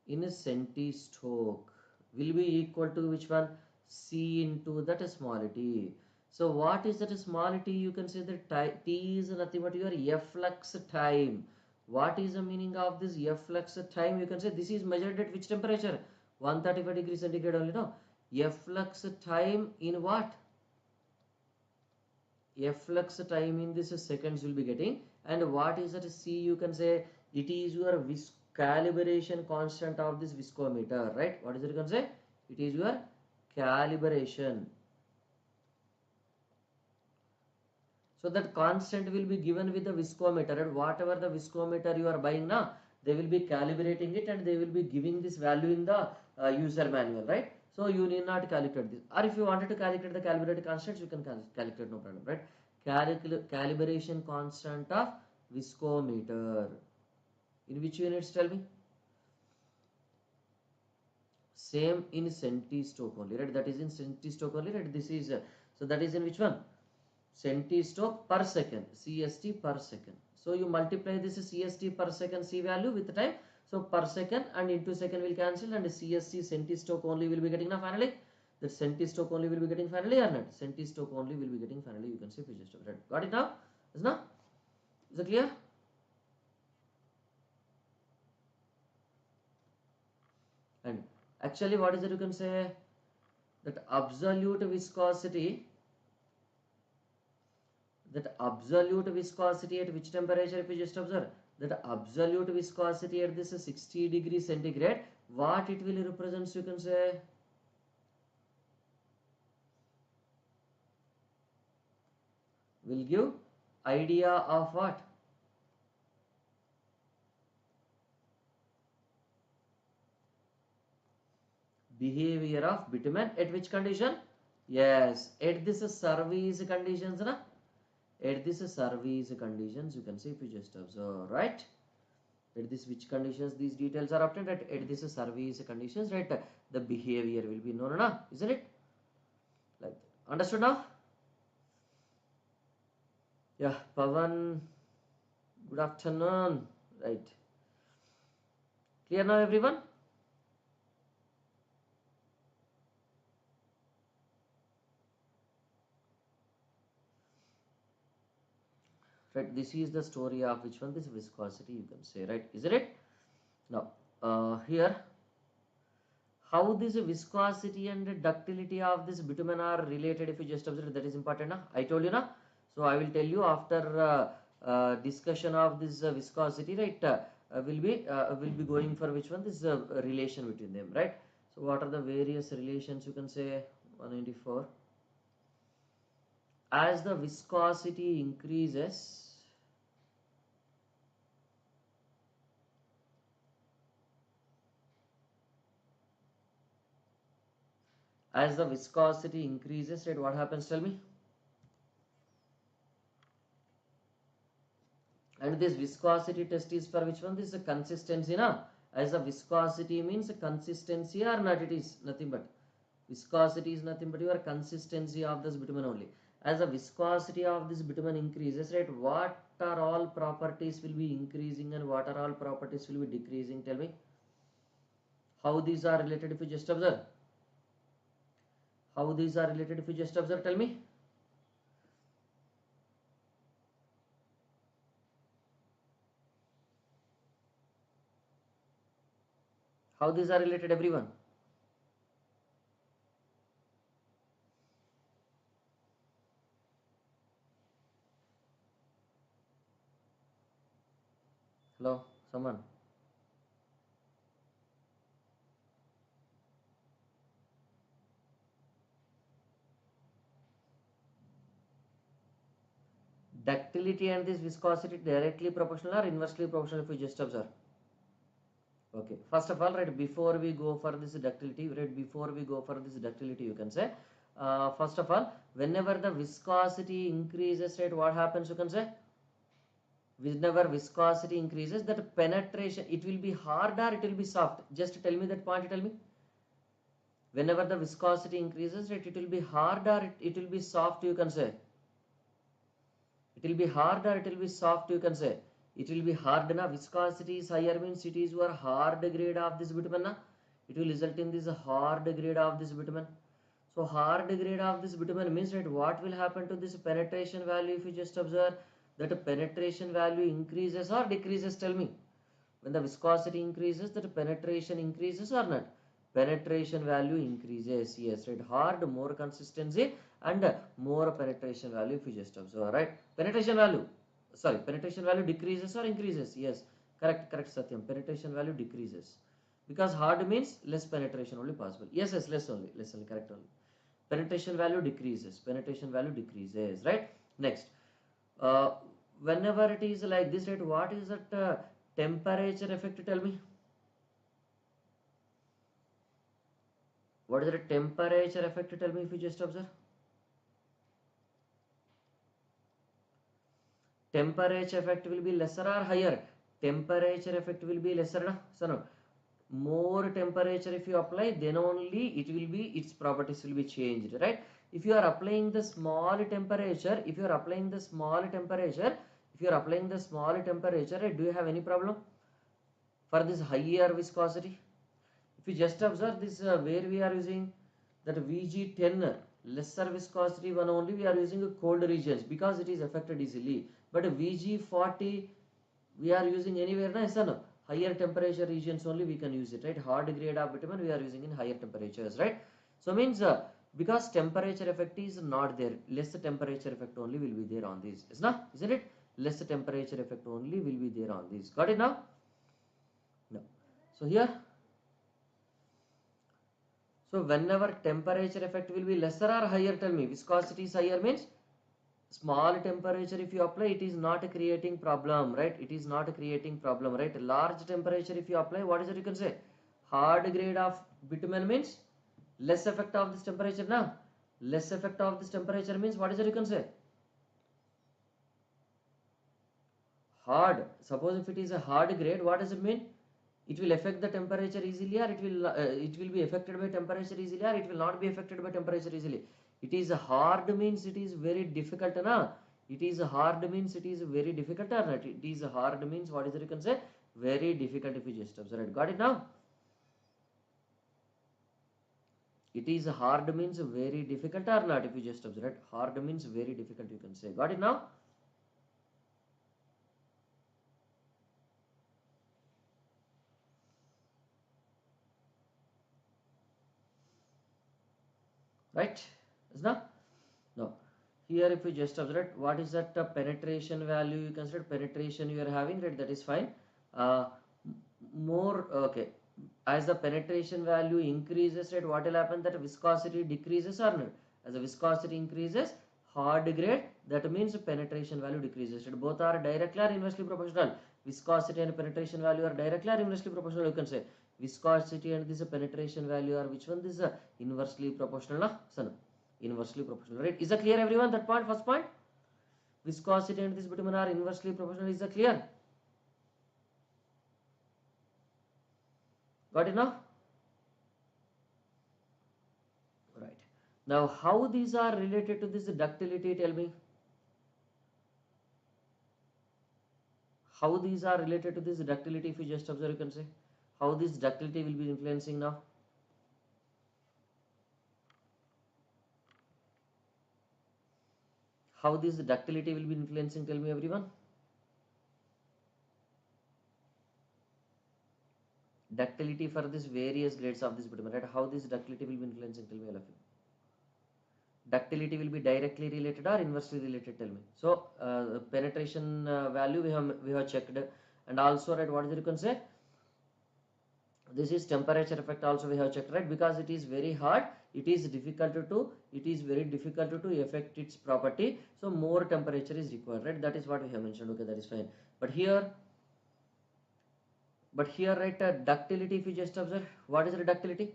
In a centistroke. will be equal to which one? C into that small t. So what is that small t? You can say that t is nothing but your efflux time. What is the meaning of this efflux time? You can say this is measured at which temperature? 135 degrees centigrade only, no? Efflux time in what? Efflux time in this seconds will be getting. And what is that C? You can say it is your calibration constant of this viscometer, right? What is it you can say? It is your calibration. So that constant will be given with the viscometer, and whatever the viscometer you are buying now, they will be calibrating it and they will be giving this value in the user manual, right? So you need not calculate this. Or if you wanted to calculate the calibrated constants, you can calculate, no problem, right? Calibration constant of viscometer. In which units, tell me? Same in centistoke only, right? That is in centistoke only, right? This is so that is in which one? Centistoke per second, CST per second. So you multiply this CST per second C value with the time. So per second and into second will cancel, and CST centistoke only will be getting now finally. The centistoke only will be getting finally or not? Centistoke only will be getting finally. You can say just right. Got it now? Is now? Is it clear? And actually, what is it? You can say that absolute viscosity. That absolute viscosity at which temperature? If you just observe that absolute viscosity at this 60 degrees centigrade, what it will represent? You can say will give idea of what? Behavior of bitumen at which condition? Yes, at this service conditions, na? At this service conditions, you can say if you just observe, right? At this which conditions these details are obtained at this service conditions, right? The behavior will be known, na? Isn't it? Like that. Understood now? Yeah, Pavan, good afternoon. Right. Clear now, everyone? Right. This is the story of which one? This viscosity, you can say, right? Isn't it? Now, here, how this viscosity and ductility of this bitumen are related, if you just observe, that is important, na? I told you, na? So, I will tell you after discussion of this viscosity, right? Will be going for which one? This relation between them, right? So, what are the various relations? You can say 194. As the viscosity increases, right, what happens? Tell me. And this viscosity test is for which one? This is a consistency, na? As a viscosity means a consistency or not, it is nothing but. Viscosity is nothing but your consistency of this bitumen only. As the viscosity of this bitumen increases, right, what are all properties will be increasing and what are all properties will be decreasing? Tell me. How these are related if you just observe? How these are related if you just observe? Tell me. How these are related, everyone? Hello, someone. Ductility and this viscosity directly proportional or inversely proportional if you just observe? Okay, first of all, right, before we go for this ductility, right, before we go for this ductility, you can say, first of all, whenever the viscosity increases, right, what happens? You can say, whenever viscosity increases, that penetration, it will be hard or it will be soft? Just tell me that point, tell me. Whenever the viscosity increases, right, it will be hard or it will be soft, you can say. It will be hard or it will be soft, you can say. It will be hard, na? Viscosity is higher means it is your hard grade of this bitumen, na? it will result in this hard grade of this bitumen. So hard grade of this bitumen means, right, what will happen to this penetration value if you just observe that a penetration value increases or decreases? Tell me. When the viscosity increases, that penetration increases or not? Penetration value increases. Yes, right. Hard, more consistency and more penetration value if you just observe, right? Penetration value, sorry, penetration value decreases or increases? Yes, correct, correct, Satyam. Penetration value decreases because hard means less penetration only possible. Yes, yes, less only, correct only. Penetration value decreases. Penetration value decreases, right? Next, uh, whenever it is like this, right, what is that temperature effect? Tell me. What is the temperature effect? Tell me if you just observe. Temperature effect will be lesser or higher? Temperature effect will be lesser, na? So no. More temperature if you apply, then only it will be, its properties will be changed, right? If you are applying the small temperature, if you are applying the small temperature, if you are applying the small temperature, right, do you have any problem for this higher viscosity? If you just observe this, where we are using that VG10 lesser viscosity one only, we are using cold regions because it is affected easily. But VG40 we are using anywhere, na? Yes or no? Higher temperature regions only we can use it, right? Hard grade of bitumen we are using in higher temperatures, right? So means because temperature effect is not there, less temperature effect only will be there on this, isn't it? Less temperature effect only will be there on this. Got it now? No. So here, so whenever temperature effect will be lesser or higher, tell me. Viscosity is higher means small temperature if you apply, it is not creating problem, right? It is not creating problem, right? Large temperature if you apply, what is it you can say? Hard grade of bitumen means less effect of this temperature now. Less effect of this temperature means what is it you can say? Hard. Suppose if it is a hard grade, what does it mean? It will affect the temperature easily, or it will be affected by temperature easily, or it will not be affected by temperature easily. It is hard means it is very difficult, na? It is hard means it is very difficult, or not? It is hard means what is it you can say? Very difficult if you just observe it. Got it now? It is hard means very difficult or not? If you just observe it, hard means very difficult, you can say. Got it now? Right? Is not? No. Here if you just observe, what is that penetration value you consider? Penetration you are having, right? That is fine. Uh, More, okay. As the penetration value increases, right, what will happen? That viscosity decreases or not? As the viscosity increases, hard grade, that means penetration value decreases. Right? Both are directly or inversely proportional. Viscosity and penetration value are directly or inversely proportional, you can say. Viscosity and this penetration value are which one? This is inversely proportional, na? So, no. Inversely proportional, right? Is that clear, everyone? That point, first point. Viscosity and this bitumen are inversely proportional. Is that clear? Got it now? Right. Now, how these are related to this ductility? Tell me. How these are related to this ductility? If you just observe, you can say how this ductility will be influencing now. How this ductility will be influencing? Tell me, everyone. Ductility for this various grades of this bitumen, right? How this ductility will be influencing? Tell me, all of you. Ductility will be directly related or inversely related? Tell me. So penetration value we have checked, and also, right, what is it you can say? This is temperature effect also we have checked, right? Because it is very hard, it is very difficult to affect its property, so more temperature is required, right? That is what we have mentioned. Okay, that is fine. But here right, ductility, if you just observe, what is the ductility?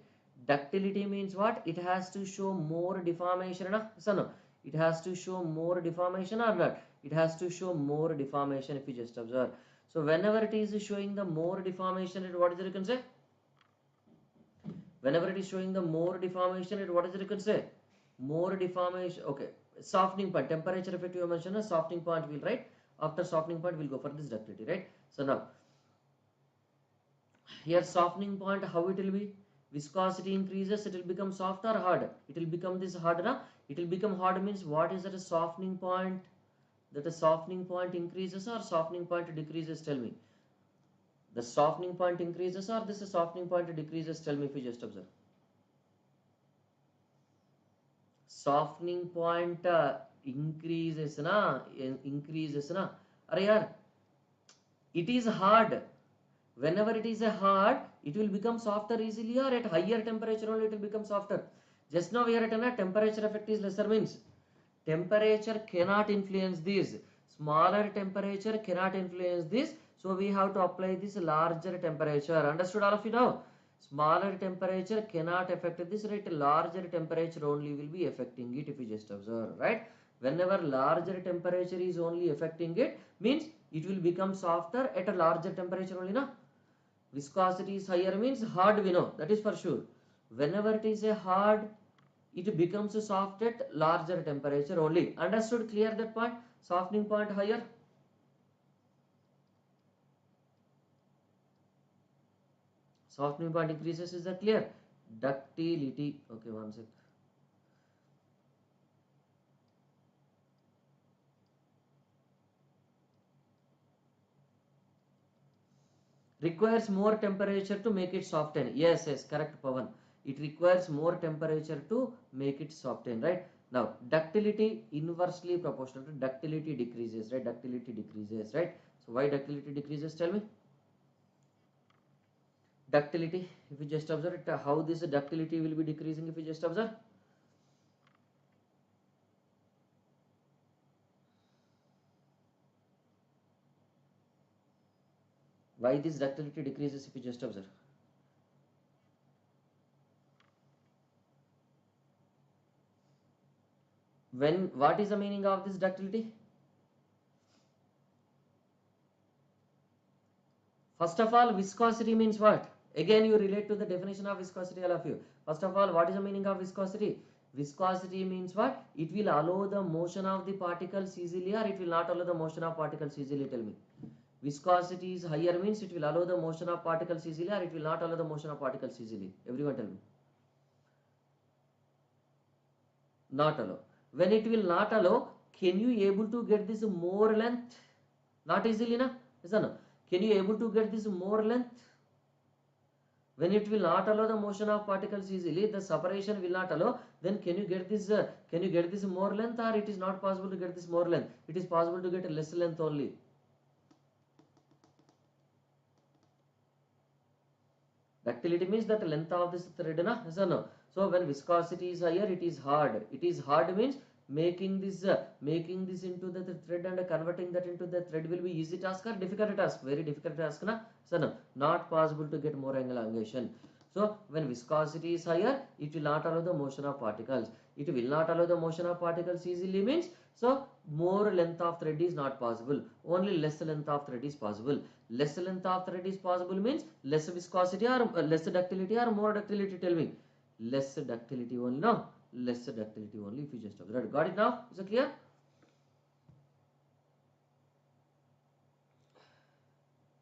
Ductility means what? It has to show more deformation, na? So no, it has to show more deformation or not? It has to show more deformation if you just observe. So whenever it is showing the more deformation, what is it you can say? Whenever it is showing the more deformation, what is it you can say? More deformation. Okay, softening point, temperature effect you have mentioned, a softening point will, right? After softening point we'll go for this ductility, right? So now here softening point, how it will be? Viscosity increases, it will become soft or hard? It will become this hard, na? It will become hard means what is that a softening point? That a softening point increases or softening point decreases? Tell me. The softening point increases or this softening point decreases? Tell me if you just observe. Softening point increases na, increases na. Are yaar, it is hard. Whenever it is a hard, it will become softer easily, or at higher temperature only it will become softer. Just now we are at a temperature effect is lesser means temperature cannot influence this. Smaller temperature cannot influence this. So we have to apply this larger temperature. Understood all of you now? Smaller temperature cannot affect this, right? Larger temperature only will be affecting it if you just observe, right? Whenever larger temperature is only affecting it, means it will become softer at a larger temperature only, na? Viscosity is higher means hard, we know, that is for sure. Whenever it is a hard, it becomes a soft at larger temperature only. Understood? Clear that point? Softening point higher. Softening point increases, is that clear? Ductility. Okay, one sec. Requires more temperature to make it soften. Yes, yes, correct, Pavan. It requires more temperature to make it soften, right? Now, ductility inversely proportional to ductility decreases, right? Ductility decreases, right? So, why ductility decreases? Tell me. Ductility, if you just observe it, how this ductility will be decreasing if you just observe. Why this ductility decreases if you just observe? When, what is the meaning of this ductility? First of all, viscosity means what? Again, you relate to the definition of viscosity, all of you. First of all, what is the meaning of viscosity? Viscosity means what? It will allow the motion of the particles easily, or it will not allow the motion of particles easily? Tell me. Viscosity is higher means it will allow the motion of particles easily, or it will not allow the motion of particles easily? Everyone tell me. Not allow. When it will not allow, can you able to get this more length? Not easily, na? Yes or no? Can you able to get this more length? When it will not allow the motion of particles easily, the separation will not allow, then can you get this more length, or it is not possible to get this more length? It is possible to get a less length only. Ductility means that length of this thread, na? Yes or no? So when viscosity is higher, it is hard. It is hard means making this into the thread and converting that into the thread will be easy task or difficult task? Very difficult task, na? So no, not possible to get more elongation. So when viscosity is higher, it will not allow the motion of particles. It will not allow the motion of particles easily means, so more length of thread is not possible. Only less length of thread is possible. Less length of thread is possible means less viscosity or less ductility or more ductility? Tell me. Less ductility only, no? Less ductility only if you just observe. Got it now? Is it clear?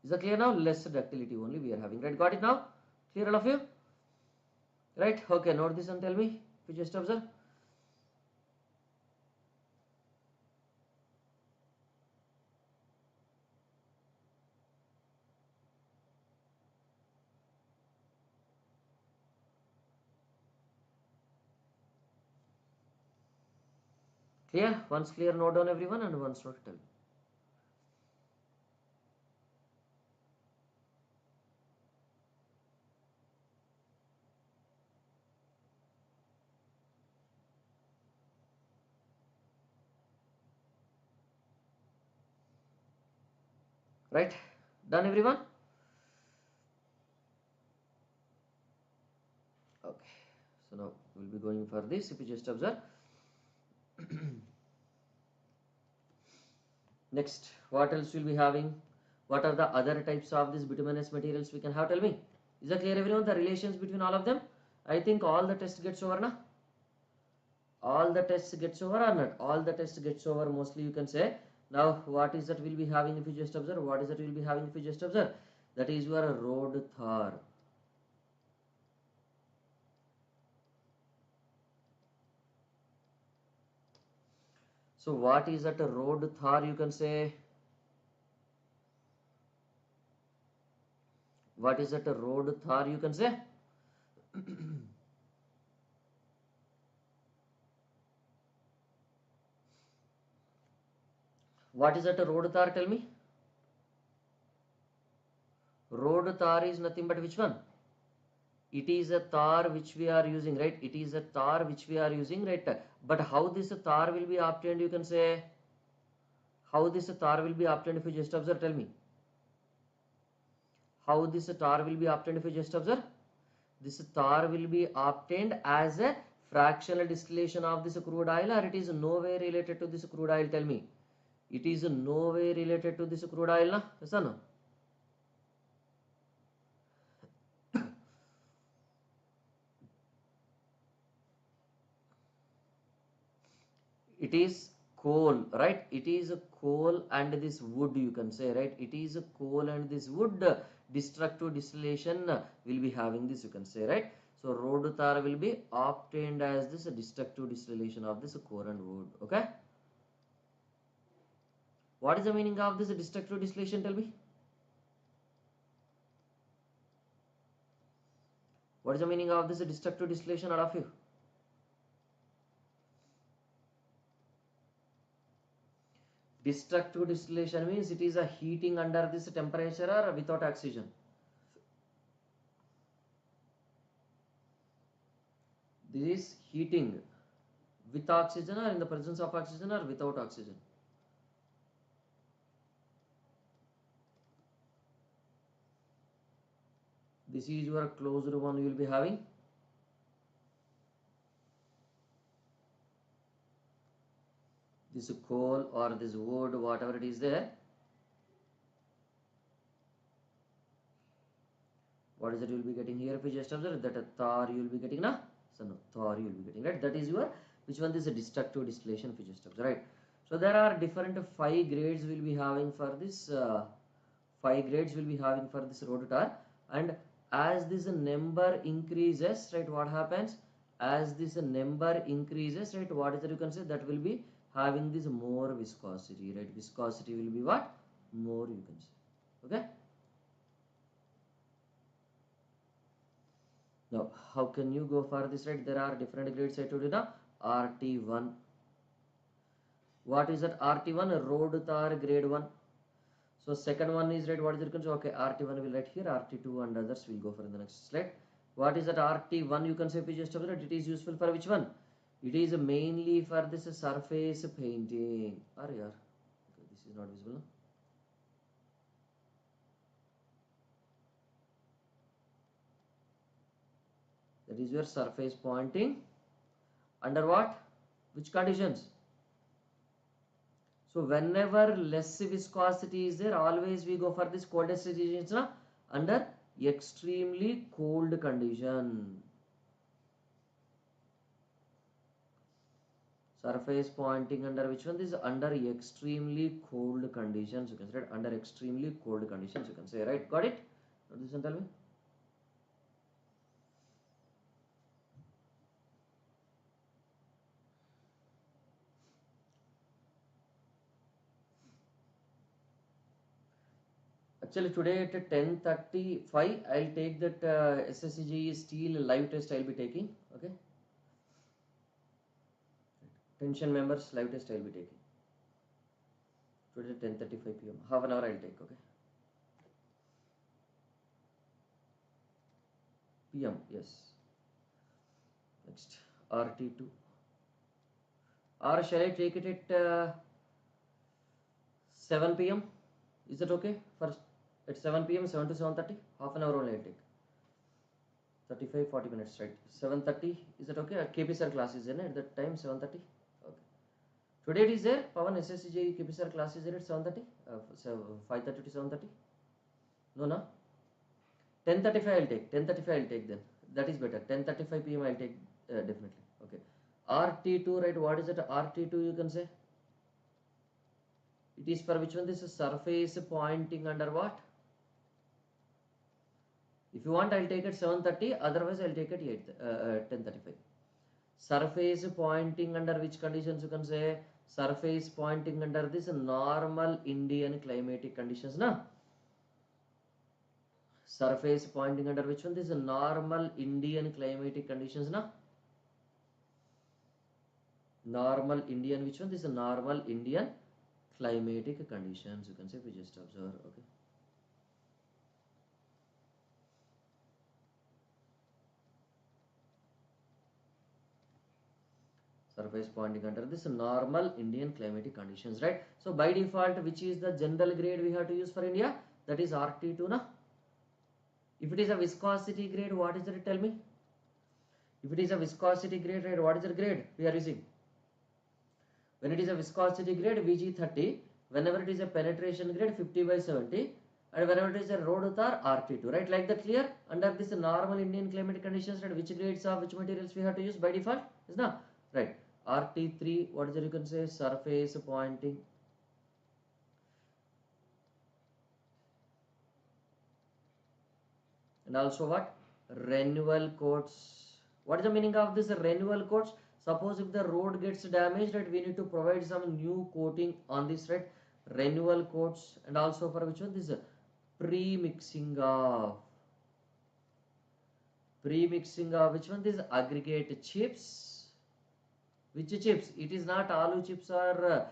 Is it clear now? Less ductility only we are having, right? Got it now? Clear all of you? Right? Okay, note this and tell me if you just observe. Clear? Once clear, note down everyone, and once note tell me. Right? Done everyone? Okay. So now we'll be going for this if you just observe. Next, what else we'll be having? What are the other types of these bituminous materials we can have? Tell me. Is that clear everyone? The relations between all of them? I think all the tests gets over, na? All the tests gets over or not? All the tests gets over mostly, you can say. Now what is that we'll be having if you just observe? What is that we'll be having if you just observe? That is your road Thar. So what is that a road Thar, you can say? What is that a road Thar, you can say? What is that a road Thar, tell me? Road Thar is nothing but which one? It is a tar which we are using, right? It is a tar which we are using, right? But how this tar will be obtained, you can say? How this tar will be obtained, if you just observe, tell me. How this tar will be obtained, if you just observe? This tar will be obtained as a fractional distillation of this crude oil, or it is no way related to this crude oil, tell me. It is no way related to this crude oil, na? Yes or no? It is coal, right? It is a coal and this wood, you can say, right? It is a coal and this wood, destructive distillation will be having this, you can say, right? So road tar will be obtained as this destructive distillation of this coal and wood. Okay, what is the meaning of this destructive distillation, tell me? What is the meaning of this destructive distillation, all of you? Destructive distillation means it is a heating under this temperature or without oxygen. This is heating with oxygen or in the presence of oxygen or without oxygen. This is your closed one you will be having. This coal or this wood, whatever it is there. What is it you will be getting here? If you just observe that a tar you will be getting, na? So no, tar you will be getting, right? That is your, which one is a destructive distillation, if you just observe, right? So there are different 5 grades we will be having for this, 5 grades will be having for this road tar. And as this number increases, right, what happens? As this number increases, right, what is that you can say? That will be having this more viscosity, right? Viscosity will be what? More, you can say. Okay. Now, how can you go for this, right? There are different grades I told you now. RT1. What is that RT1? Road tar grade 1. So second one is, right, what is it? Okay, RT1 will write here, RT2 and others will go for in the next slide. What is that RT1? You can say, if you just observe, it is useful for which one? It is mainly for this surface painting. Okay, this is not visible, no? That is your surface pointing under what? Which conditions? So whenever less viscosity is there, always we go for this coldest regions, na? Under extremely cold condition. Surface pointing under which one? This is under extremely cold conditions, you can say, right? Under extremely cold conditions, you can say, right? Got it? Now this one, tell me. Actually today at 10:35 I'll take that SSCG steel live test I'll be taking. Okay, tension members live test I'll be taking today at 10:35 p.m. half an hour I'll take. Okay, PM, yes. Next RT2, or shall I take it at 7 p.m. Is that okay? First at 7 p.m. 7 to 7:30, half an hour only I'll take. 35-40 minutes, right? 7:30, is that okay? KPSR class is in at that time, 7:30. Okay. Today it is there. Pawan SSCJ KPSR class is there at 7:30. 5:30 to 7:30. No, no. 10:35 I'll take. 10:35 I'll take then. That is better. 10:35 p.m. I'll take definitely. Okay. RT2, right? What is it? RT2 you can say. It is for which one? This is surface pointing under what? If you want, I'll take it 7:30. Otherwise, I'll take it 10:35. Surface pointing under which conditions you can say? surface pointing under this normal Indian climatic conditions na. Surface pointing under which one? This is normal Indian climatic conditions na. Normal Indian, which one? This is normal Indian climatic conditions. You can say, we just observe. Okay. Surface pointing under this normal Indian climatic conditions, right? So by default, which is the general grade we have to use for India? That is RT2 na. If it is a viscosity grade, what is it? Tell me. If it is a viscosity grade, right, what is the grade we are using? When it is a viscosity grade, VG30. Whenever it is a penetration grade, 50/70. And whenever it is a road tar, RT2, right? Like that, clear? Under this normal Indian climatic conditions, right, which grades of which materials we have to use by default? Is not right. RT3, what is it? You can say surface pointing. And also what? Renewal coats. What is the meaning of this renewal coats? Suppose if the road gets damaged, right, we need to provide some new coating on this, right? Renewal coats. And also for which one? This pre-mixing of. Pre-mixing of which one? This aggregate chips. Which chips? It is not aloo chips or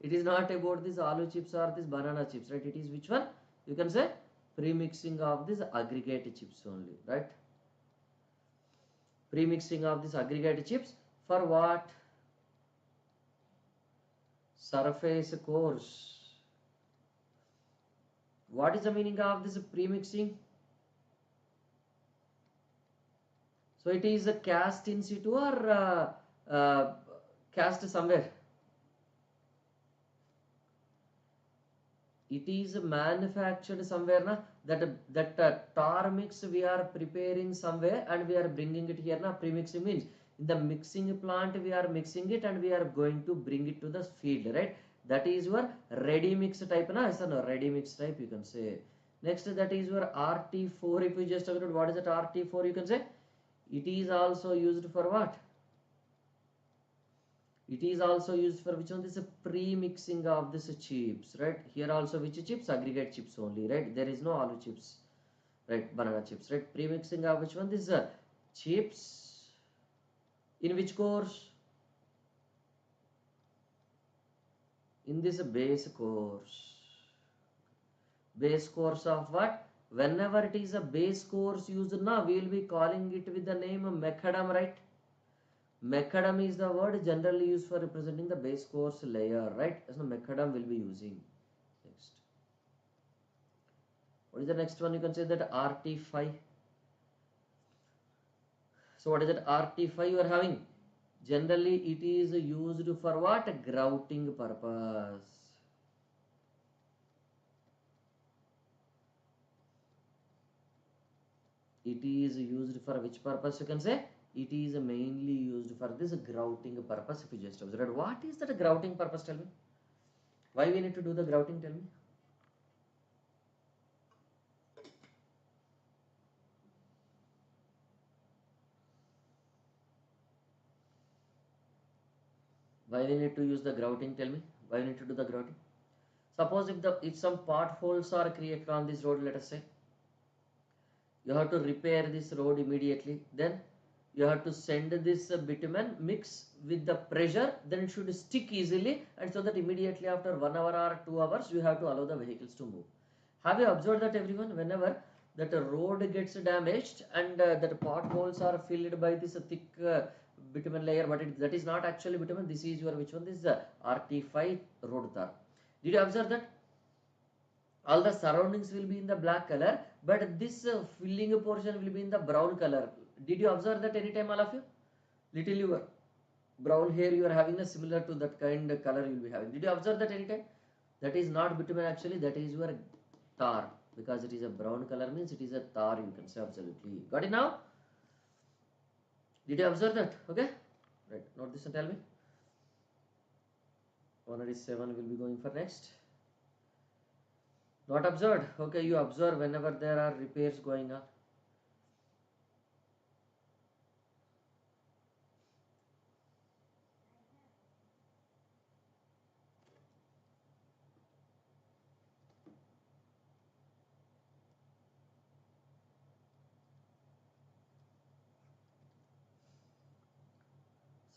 it is not about this aloo chips or this banana chips, right? It is which one? You can say pre-mixing of this aggregate chips only, right? Pre-mixing of this aggregate chips for what? Surface course. What is the meaning of this pre-mixing? So it is a cast in situ or cast somewhere? It is manufactured somewhere na, that tar mix we are preparing somewhere and we are bringing it here na. Premixing means in the mixing plant we are mixing it and we are going to bring it to the field, right? That is your ready mix type na. It's a ready mix type, you can say. Next, that is your RT4. If you just talk about what is that RT4, you can say it is also used for what? It is also used for which one? This pre-mixing of this chips, right? Here also which chips? Aggregate chips only, right? There is no aloo chips, right? Banana chips, right? Pre-mixing of which one? This chips. In which course? In this base course. Base course of what? Whenever it is a base course used now, we will be calling it with the name macadam, right? Macadam is the word generally used for representing the base course layer, right? So macadam will be using. Next. What is the next one? You can say that RT5. So what is that RT5 you are having? Generally it is used for what? Grouting purpose. It is used for which purpose? You can say it is mainly used for this grouting purpose. If you just observe, what is that grouting purpose? Tell me. Why we need to do the grouting? Tell me. Why we need to use the grouting? Tell me. Why we need to do the grouting? Suppose if some potholes are created on this road, let us say, you have to repair this road immediately. Then you have to send this bitumen mix with the pressure. Then it should stick easily, and so that immediately after 1 hour or 2 hours, you have to allow the vehicles to move. Have you observed that, everyone? Whenever that a road gets damaged and that potholes are filled by this thick bitumen layer, but that is not actually bitumen. This is your which one? This is RT5 road tar. Did you observe that? All the surroundings will be in the black color, but this filling portion will be in the brown color. Did you observe that anytime, all of you? Little your brown hair you are having a similar to that kind of color you will be having. Did you observe that anytime? That is not bitumen actually, that is your tar. Because it is a brown color means it is a tar, you can say absolutely. Got it now? Did you observe that? Okay? Right, note this and tell me. 187 will be going for next. Not observed. Okay, you observe whenever there are repairs going on.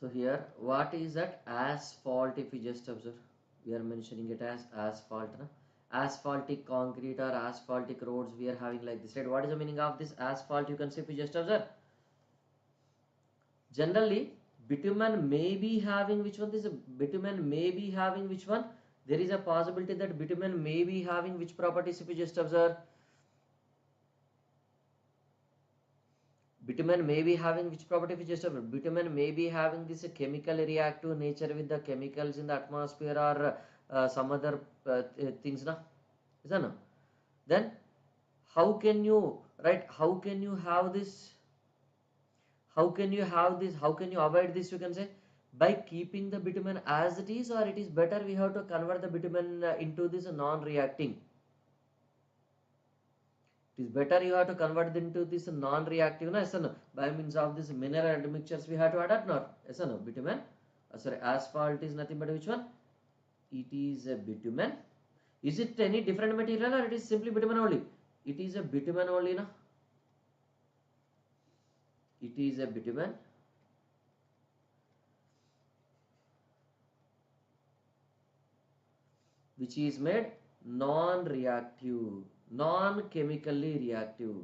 So here, what is that asphalt? If you just observe, we are mentioning it as asphalt. Na? Asphaltic concrete or asphaltic roads we are having like this, right? What is the meaning of this asphalt? You can see if you just observe. Generally, bitumen may be having which one? This bitumen may be having which one? There is a possibility that bitumen may be having which properties if you just observe. Bitumen may be having which property if you just observe. Bitumen may be having this chemical reactive nature with the chemicals in the atmosphere or some other things, na? Is that no? Then how can you, right? How can you have this? How can you have this? How can you avoid this? You can say by keeping the bitumen as it is, or it is better we have to convert the bitumen into this non-reacting. It is better you have to convert it into this non-reactive, no? Yes or no? By means of this mineral admixtures we have to add it, no? Yes or no? Bitumen, sorry, asphalt is nothing but which one? It is a bitumen. Is it any different material or it is simply bitumen only? It is a bitumen only, no? It is a bitumen which is made non-reactive, non-chemically reactive.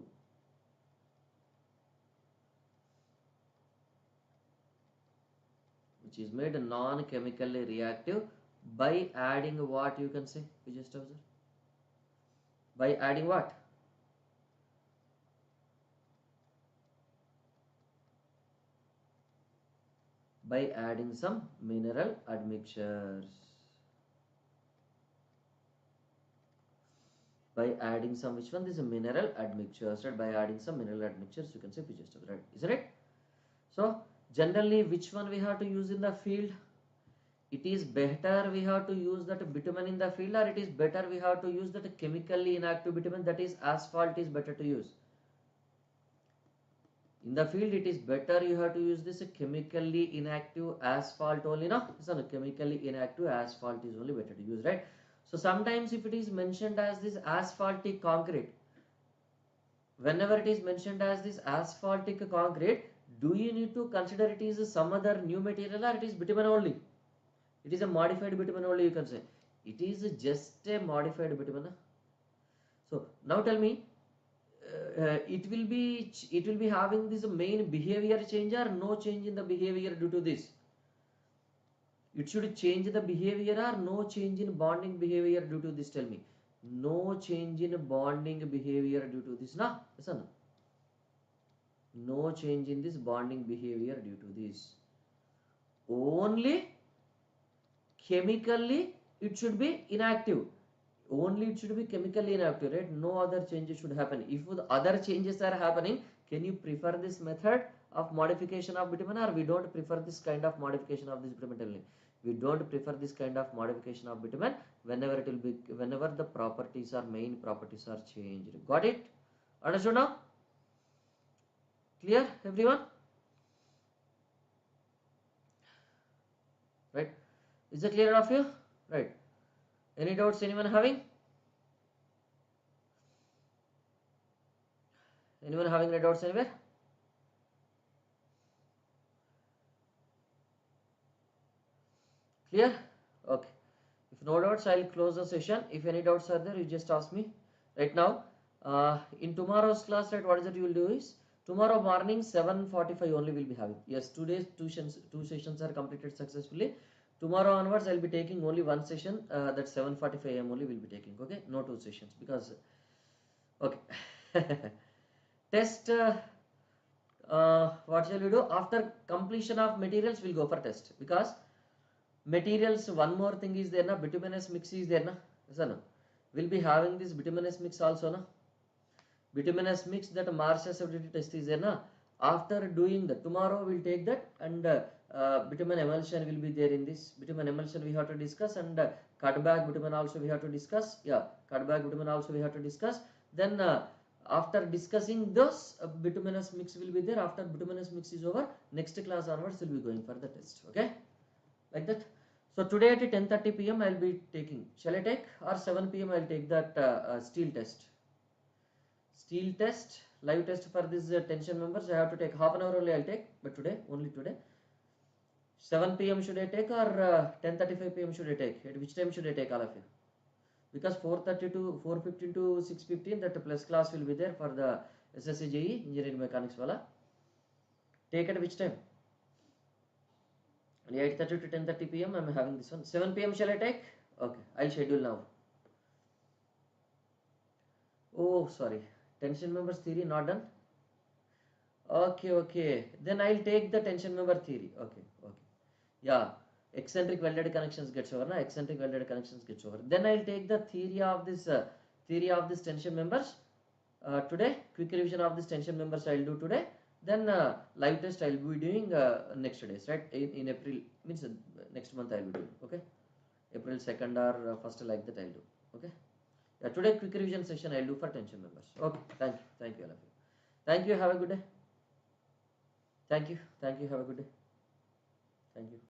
Which is made non-chemically reactive by adding what, you can say? You just observe. By adding what? By adding some mineral admixtures. By adding some which one? This is mineral admixtures, right? By adding some mineral admixtures, you can say we just observe, right? Isn't it? So generally, which one we have to use in the field? It is better we have to use that bitumen in the field, or it is better we have to use that chemically inactive bitumen, that is asphalt is better to use. In the field, it is better you have to use this chemically inactive asphalt only, no? So chemically inactive asphalt is only better to use, right? So sometimes if it is mentioned as this asphaltic concrete, whenever it is mentioned as this asphaltic concrete, do you need to consider it is some other new material, or it is bitumen only? It is a modified bitumen only, you can say. It is just a modified bitumen. So now tell me, it will be having this main behavior change or no change in the behavior due to this? It should change the behavior or no change in bonding behavior due to this? Tell me. No change in bonding behavior due to this, na? Yes or no? No change in this bonding behavior due to this. Only chemically it should be inactive. Only it should be chemically inactive, right? No other changes should happen. If the other changes are happening, can you prefer this method of modification of bitumen, or we don't prefer this kind of modification of this bitumen? We don't prefer this kind of modification of bitumen whenever it will be, whenever the properties or main properties are changed. Got it? Understood now? Clear, everyone? Right? Is it clear of you? Right. Any doubts anyone having? Anyone having any doubts anywhere? Clear? Okay. If no doubts, I'll close the session. If any doubts are there, you just ask me. Right now, in tomorrow's class, right, what is it you will do is, tomorrow morning 7:45 only will be having. Yes, today's two sessions are completed successfully. Tomorrow onwards, I'll be taking only one session, that 7:45 AM only will be taking. Okay, no two sessions, because okay. Test, what shall we do? After completion of materials, we'll go for test, because materials, one more thing is there, na? Bituminous mix is there, na? Yes or no? We'll be having this bituminous mix also, na? Bituminous mix, that Marshall's ability test is there, na? After doing that, tomorrow we'll take that, and bitumen emulsion will be there in this. Bitumen emulsion we have to discuss, and cutback bitumen also we have to discuss. Yeah, cutback bitumen also we have to discuss. Then after discussing this, bituminous mix will be there. After bituminous mix is over, next class onwards we'll be going for the test. Okay, like that. So today at 10:30 PM I'll be taking. Shall I take, or 7 PM I'll take that steel test? Steel test, live test for this tension members. I have to take half an hour only. I'll take, but today, only today. 7 p.m. should I take or 10:35 p.m. should I take? At which time should I take, all of you? Because 4:30 to 4:15 to 6:15 that plus class will be there for the SSC JE engineering mechanics wala. Take at which time? 8:30 to 10:30 p.m. I'm having this one. 7 p.m. shall I take? Okay, I'll schedule now. Oh, sorry. Tension members theory not done. Okay. Then I'll take the tension member theory. Okay. Yeah, eccentric welded connections gets over. Na eccentric welded connections gets over. Then I'll take the theory of this tension members today. Quick revision of this tension members I'll do today. Then live test I'll be doing next days, right? In April, means next month I'll be doing. Okay, April 2nd or 1st, like that I'll do. Okay. Yeah, today quick revision session I'll do for tension members. Okay. Thank you all of you. Thank you. Have a good day. Thank you. Have a good day. Thank you.